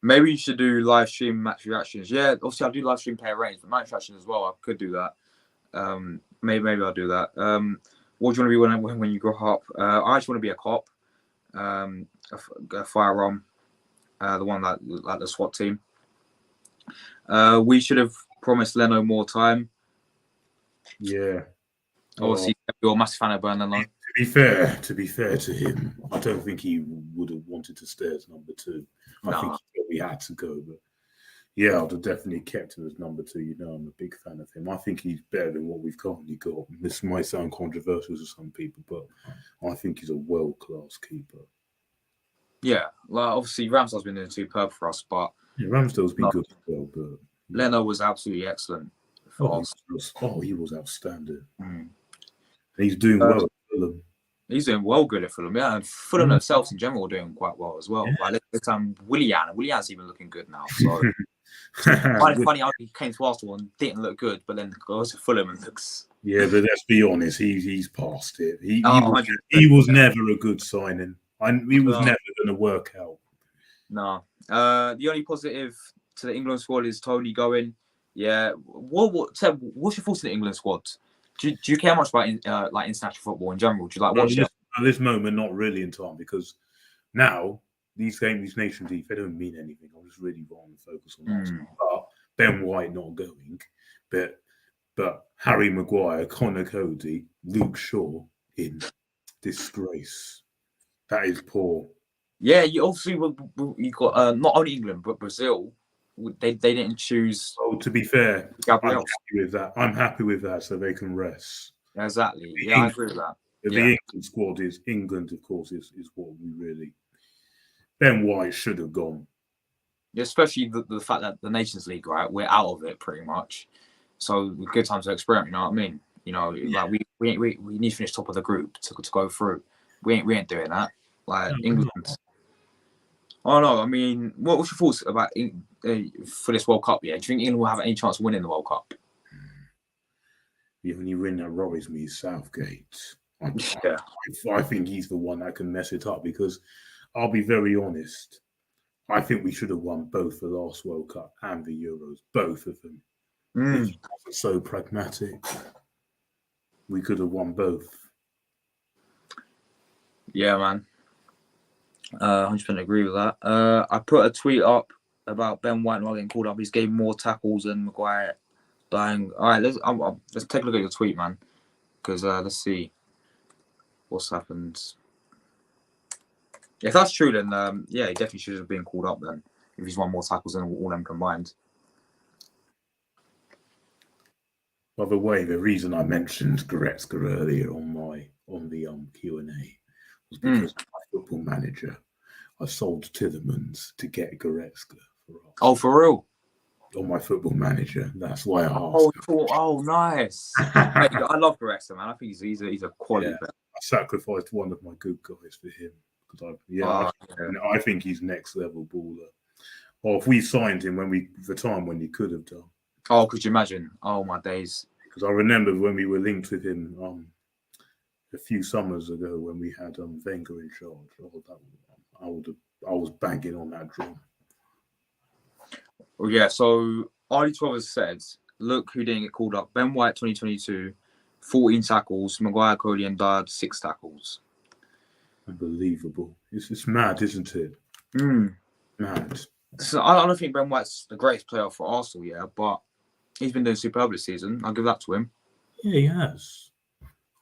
Maybe you should do live stream match reactions. Yeah, obviously I do live stream player ratings, but match reactions as well. I could do that. Maybe I'll do that. What do you want to be when you grow up? I actually want to be a cop, a firearm, the one like the SWAT team. We should have promised Leno more time. Yeah. Obviously, you're a massive fan of Bernardo. To be fair to him, I don't think he would have wanted to stay as number 2. I think he probably had to go, but yeah, I'd have definitely kept him as number 2. You know, I'm a big fan of him. I think he's better than what we've currently got. This might sound controversial to some people, but I think he's a world-class keeper. Yeah, like obviously Ramsdale's been doing superb for us, but yeah, Ramsdale's been good as well. But Leno was absolutely excellent for us. He was outstanding. He's doing well at Fulham. He's doing well good at Fulham, yeah, and Fulham themselves in general are doing quite well as well. Yeah. Like this time, Willian's even looking good now. So funny how he came to Arsenal and didn't look good, but then goes to Fulham and looks. Yeah, but let's be honest, he's past it. He was never a good signing. He was never going to work out. No. The only positive to the England squad is Tony going. Yeah. Seb, what's your thoughts on the England squad? Do you care much about like international football in general? Do you like watch it? At this moment, not really in time, because now these Nations League, they don't mean anything. I just really want to focus on that. But Ben White not going, but Harry Maguire, Connor Cody, Luke Shaw in disgrace. That is poor. Yeah, you obviously you got not only England but Brazil. They didn't choose. Oh, to be fair, Gabriel. I'm happy with that, so they can rest. Exactly. Yeah, I agree with that. The England squad is England, of course, is what we really. Ben White should have gone. Yeah, especially the fact that the Nations League, right? We're out of it pretty much. So good time to experiment. You know what I mean? You know, like we need to finish top of the group to go through. We ain't doing that. Like England. Oh no, I mean, what's your thoughts about for this World Cup? Yeah, do you think England will have any chance of winning the World Cup? The only win that worries me is Southgate. I think he's the one that can mess it up, because I'll be very honest. I think we should have won both the last World Cup and the Euros, both of them. It wasn't so pragmatic. We could have won both. Yeah, man. 100% agree with that. I put a tweet up about Ben White not getting called up. He's gave more tackles than Maguire dying. All right, let's take a look at your tweet, man. Because let's see what's happened. If that's true, then he definitely should have been called up then. If he's won more tackles than all them combined. By the way, the reason I mentioned Goretzka earlier on the Q&A was because my Football Manager, I sold Tillemans to get Goretzka for us. Oh, for real? On my Football Manager. That's why I asked. Oh, nice. I love Goretzka, man. I think he's a quality player. I sacrificed one of my good guys for him. I think he's next level baller. Or if we signed him when he could have done. Oh, could you imagine? Oh, my days. Because I remember when we were linked with him a few summers ago when we had Wenger in charge. I was banging on that drum. Well, yeah, so RD12 has said, look who didn't get called up. Ben White, 2022, 14 tackles. Maguire, Cody and Dard, 6 tackles. Unbelievable. It's mad, isn't it? Mad. So I don't think Ben White's the greatest player for Arsenal, but he's been doing superb this season. I'll give that to him. Yeah, he has.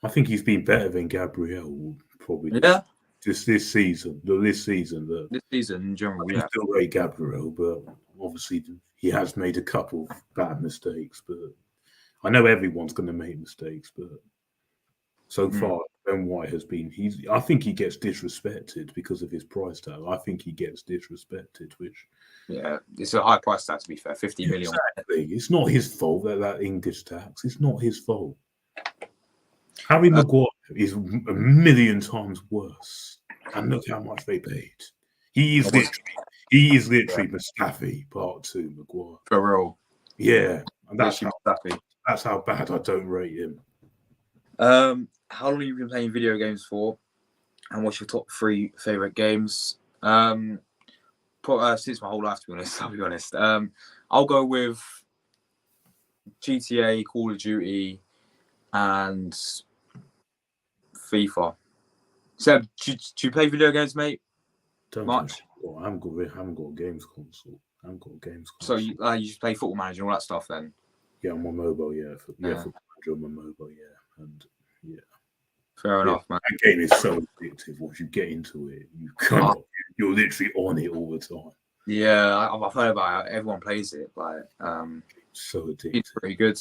I think he's been better than Gabriel, probably. Yeah. This season. This season in general, I still rate Gabriel, but obviously he has made a couple of bad mistakes. But I know everyone's going to make mistakes, but so far Ben White has been. I think he gets disrespected because of his price tag. I think he gets disrespected, which it's a high price tag, to be fair. 50 million. Exactly. It's not his fault that English tax. It's not his fault. Harry Maguire is a million times worse, and look how much they paid. He is literally Mustafi Part 2 Maguire. For real. Yeah, and that's how bad I don't rate him. How long have you been playing video games for? And what's your top 3 favorite games? since my whole life, to be honest. I'll be honest. I'll go with GTA, Call of Duty, and FIFA. Seb, do you play video games, mate? Don't Much? I haven't got a games console. I haven't got a games So console. you just play Football Manager and all that stuff then? Yeah, on my mobile, Football Manager on my mobile, and Fair enough, man. That game is so addictive. Once you get into it, you're literally on it all the time. Yeah, I've heard about it. Everyone plays it, but so addictive. It's pretty good.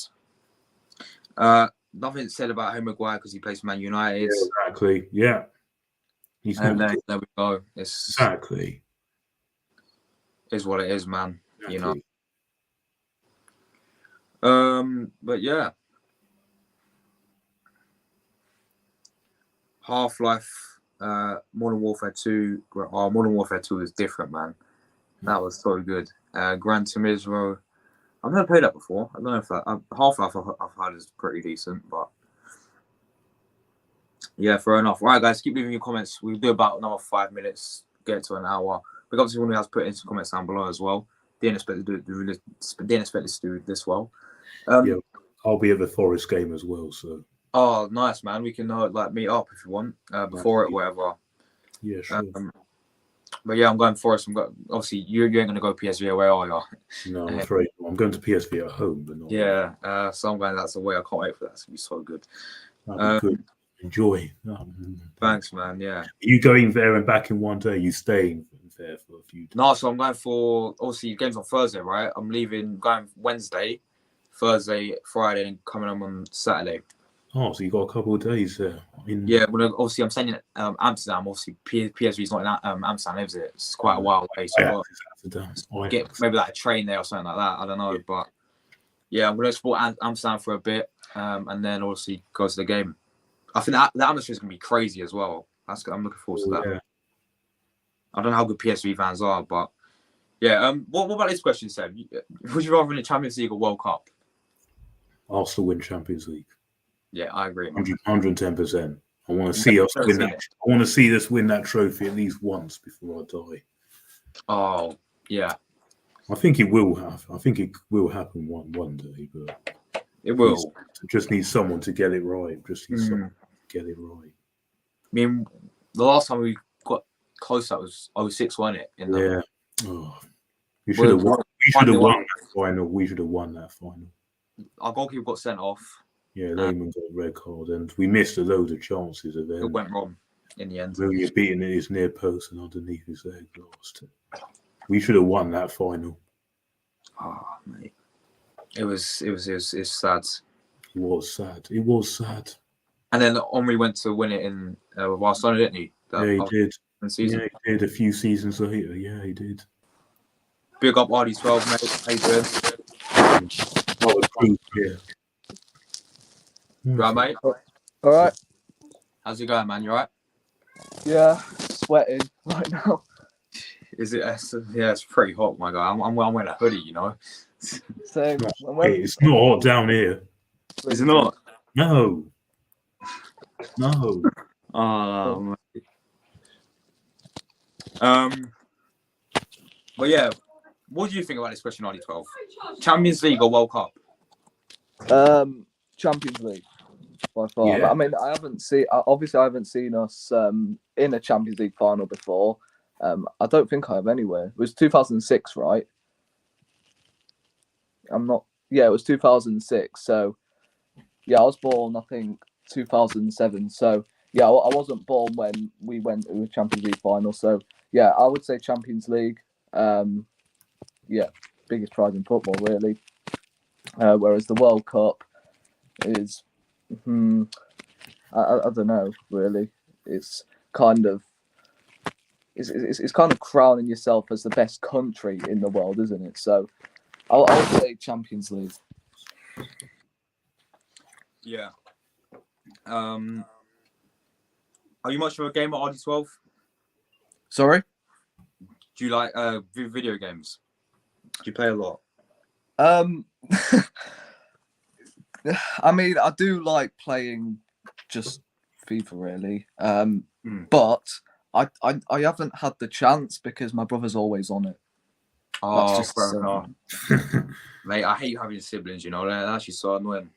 Nothing said about Harry Maguire because he plays for Man United. Yeah, exactly. Yeah. There we go. Exactly. Is what it is, man. Exactly. You know. But yeah. Half-Life, Modern Warfare 2. Modern Warfare 2 is different, man. That was so good. Gran Turismo. I've never played that before. I don't know if that Half-Life I've heard is pretty decent, but yeah, fair enough. All right, guys, keep leaving your comments. We'll do about another 5 minutes, get to an hour. But obviously, one who has put into comments down below as well. Didn't expect this to do this well. Yeah, I'll be at the Forest game as well. So. Oh, nice, man. We can meet up if you want before it, whatever. Yeah, sure. But yeah, I'm going Forest. Obviously, you ain't gonna go PSV away, are you? No, I'm afraid I'm going to PSV at home, but not. Yeah, so I'm going. That's the way. I can't wait for that. It's gonna be so good. Good. Enjoy. Thanks, man. Yeah. Are you going there and back in one day? Are you staying there for a few days? No, so I'm going for obviously games on Thursday, right? I'm going Wednesday, Thursday, Friday, and coming home on Saturday. Oh, so you got a couple of days there. Yeah, well, obviously I'm staying in Amsterdam. Obviously, PSV's not in Amsterdam, is it? It's quite a while away. So get maybe like a train there or something like that. I don't know, but yeah, I'm going to explore Amsterdam for a bit, and then obviously go to the game. I think the atmosphere is going to be crazy as well. I'm looking forward to that. Yeah. I don't know how good PSV fans are, but yeah. What about this question, Seb? Would you rather win the Champions League or World Cup? Arsenal win Champions League. Yeah, I agree. 110%. I want to see us win that. I want to see us win that trophy at least once before I die. Oh, yeah. I think it will happen. I think it will happen one day, but it will. Just need someone to get it right. Just need someone to get it right. I mean, the last time we got close, that was 06, wasn't it? Yeah. Oh, we should have won. We should have won that final. We should have won that final. Our goalkeeper got sent off. Yeah, Lehman got a red card, and we missed a load of chances of them. It went wrong in the end. Really beating his near post and underneath his leg last. We should have won that final. Oh, mate. It was sad. It was sad. It was sad. And then Henry went to win it in Barcelona, didn't he? Yeah, he did. Season. Yeah, he did a few seasons later. Yeah, he did. Big up RD12, mate. How you doing? Oh, yeah. Right, mate? All right. How's it going, man? You all right? Yeah, sweating right now. Is it? Yeah, it's pretty hot, my guy. I'm wearing a hoodie, you know. Same. It's not hot down here. Is it not? No. Oh, mate. But yeah, what do you think about this question, RD12? Champions League or World Cup? Champions League by far. Yeah. But, I mean, I haven't seen us in a Champions League final before. I don't think I have anywhere. It was 2006, right? Yeah, it was 2006. So yeah, I was born, I think, 2007. So yeah, I wasn't born when we went to a Champions League final. So yeah, I would say Champions League. Yeah, biggest prize in football, really. Whereas the World Cup is, I don't know, really. It's kind of crowning yourself as the best country in the world, isn't it? So I would say Champions League. Yeah. Are you much of a gamer, RD12? Sorry? Do you like video games? Do you play a lot? I mean, I do like playing just FIFA, really. But I haven't had the chance because my brother's always on it. Oh, just fair so- enough. Mate, I hate having siblings, you know, they're actually so annoying.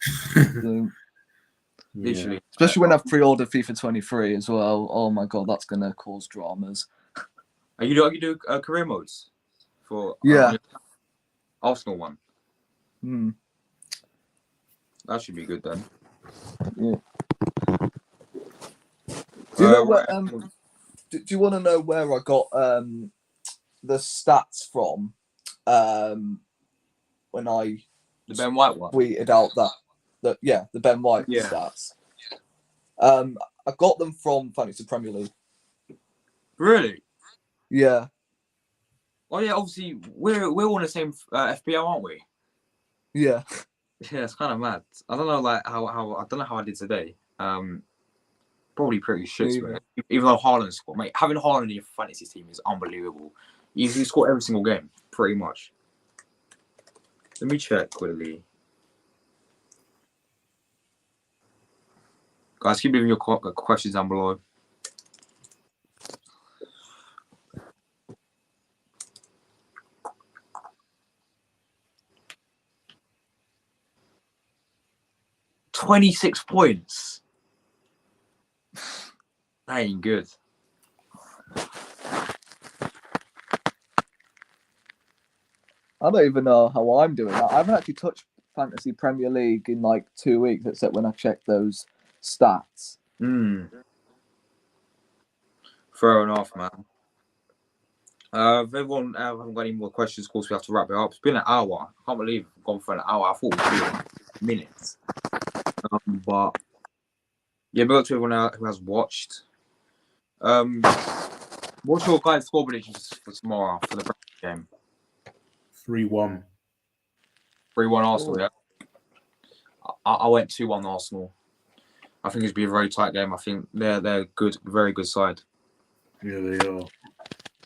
Literally. Especially when I've pre-ordered FIFA 23 as well. Oh my god, that's gonna cause dramas. Are you do career modes for Yeah. Arsenal one? Hmm. That should be good then. Yeah. Do you know right. where? Do you want to know where I got the stats from? When I The Ben White one. tweeted out that the Ben White Yeah. stats. I got them from Fantasy Premier League. Really? Yeah. Oh yeah, obviously we're all in the same FPL, aren't we? Yeah. Yeah, it's kind of mad. I don't know, like how I don't know how I did today. Probably pretty shit. Me Man. Even though Haaland scored, mate, having Haaland in your fantasy team is unbelievable. He scored every single game, pretty much. Let me check quickly. Guys, keep leaving your questions down below. "26 points. That ain't good. I don't even know how I'm doing. I haven't actually touched Fantasy Premier League in like 2 weeks, except when I check those stats. Fair enough, man. If everyone haven't got any more questions, of course, we have to wrap it up. It's been an hour. I can't believe we've gone for an hour. I thought it would be minutes. But yeah, big up to everyone who has watched. What's your guys' score predictions for tomorrow for the game? 3-1. 3-1 Arsenal, yeah? I went 2-1 Arsenal. I think it's be a very tight game. I think they're good, very good side. Yeah, they are.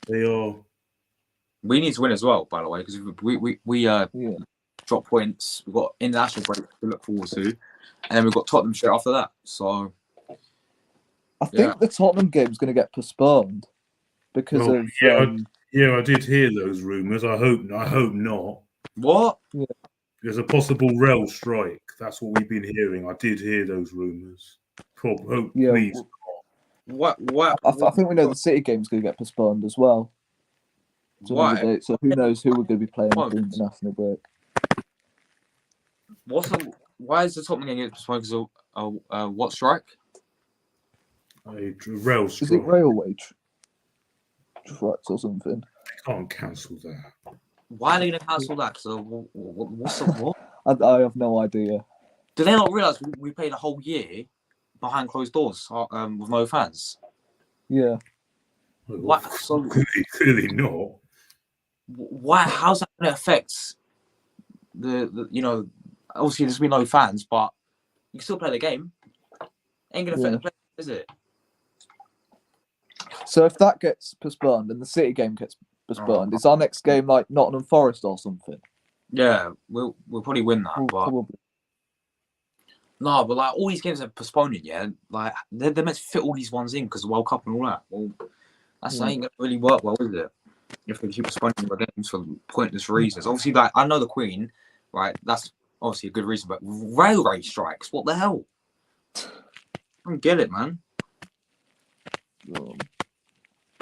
They are. We need to win as well, by the way, because we drop points. We've got international break to look forward to, and then we've got Tottenham straight after that. So I think the Tottenham game's going to get postponed because of. I did hear those rumours. I hope not. What? Yeah. There's a possible rail strike. That's what we've been hearing. I did hear those rumours. Please. What? I think we know the City game's going to get postponed as well. Why? Date, so who knows who we're going to be playing at the international break? Why is the Tottenham game getting postponed? Because of what strike? A rail strike. Is it railway strikes or something? They can't cancel that. Why are they going to cancel that? So what's the what? I have no idea. Do they not realise we played a whole year behind closed doors with no fans? Yeah. Well, clearly not. Why? How's that going to affect the obviously there's been no fans, but you can still play the game. Ain't going to affect the players, is it? So if that gets postponed and the City game gets postponed, is our next game like Nottingham Forest or something? Yeah, we'll probably win that. Probably. No, but like all these games are postponing, yeah. Like they're meant to fit all these ones in because the World Cup and all that. Well, that's ain't gonna really work well, is it? If they keep postponing the games for pointless reasons. Obviously, like I know the Queen, right? That's obviously a good reason, but railway strikes, what the hell? I don't get it, man.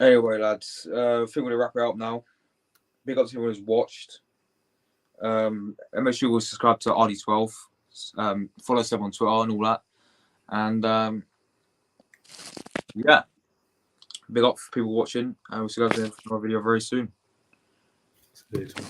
Anyway, lads, I think we're gonna wrap it up now. Big up to everyone who's watched. Make sure you subscribe to RD12. Follow us on Twitter and all that. And big up for people watching. And we'll see you guys in another video very soon. See you later.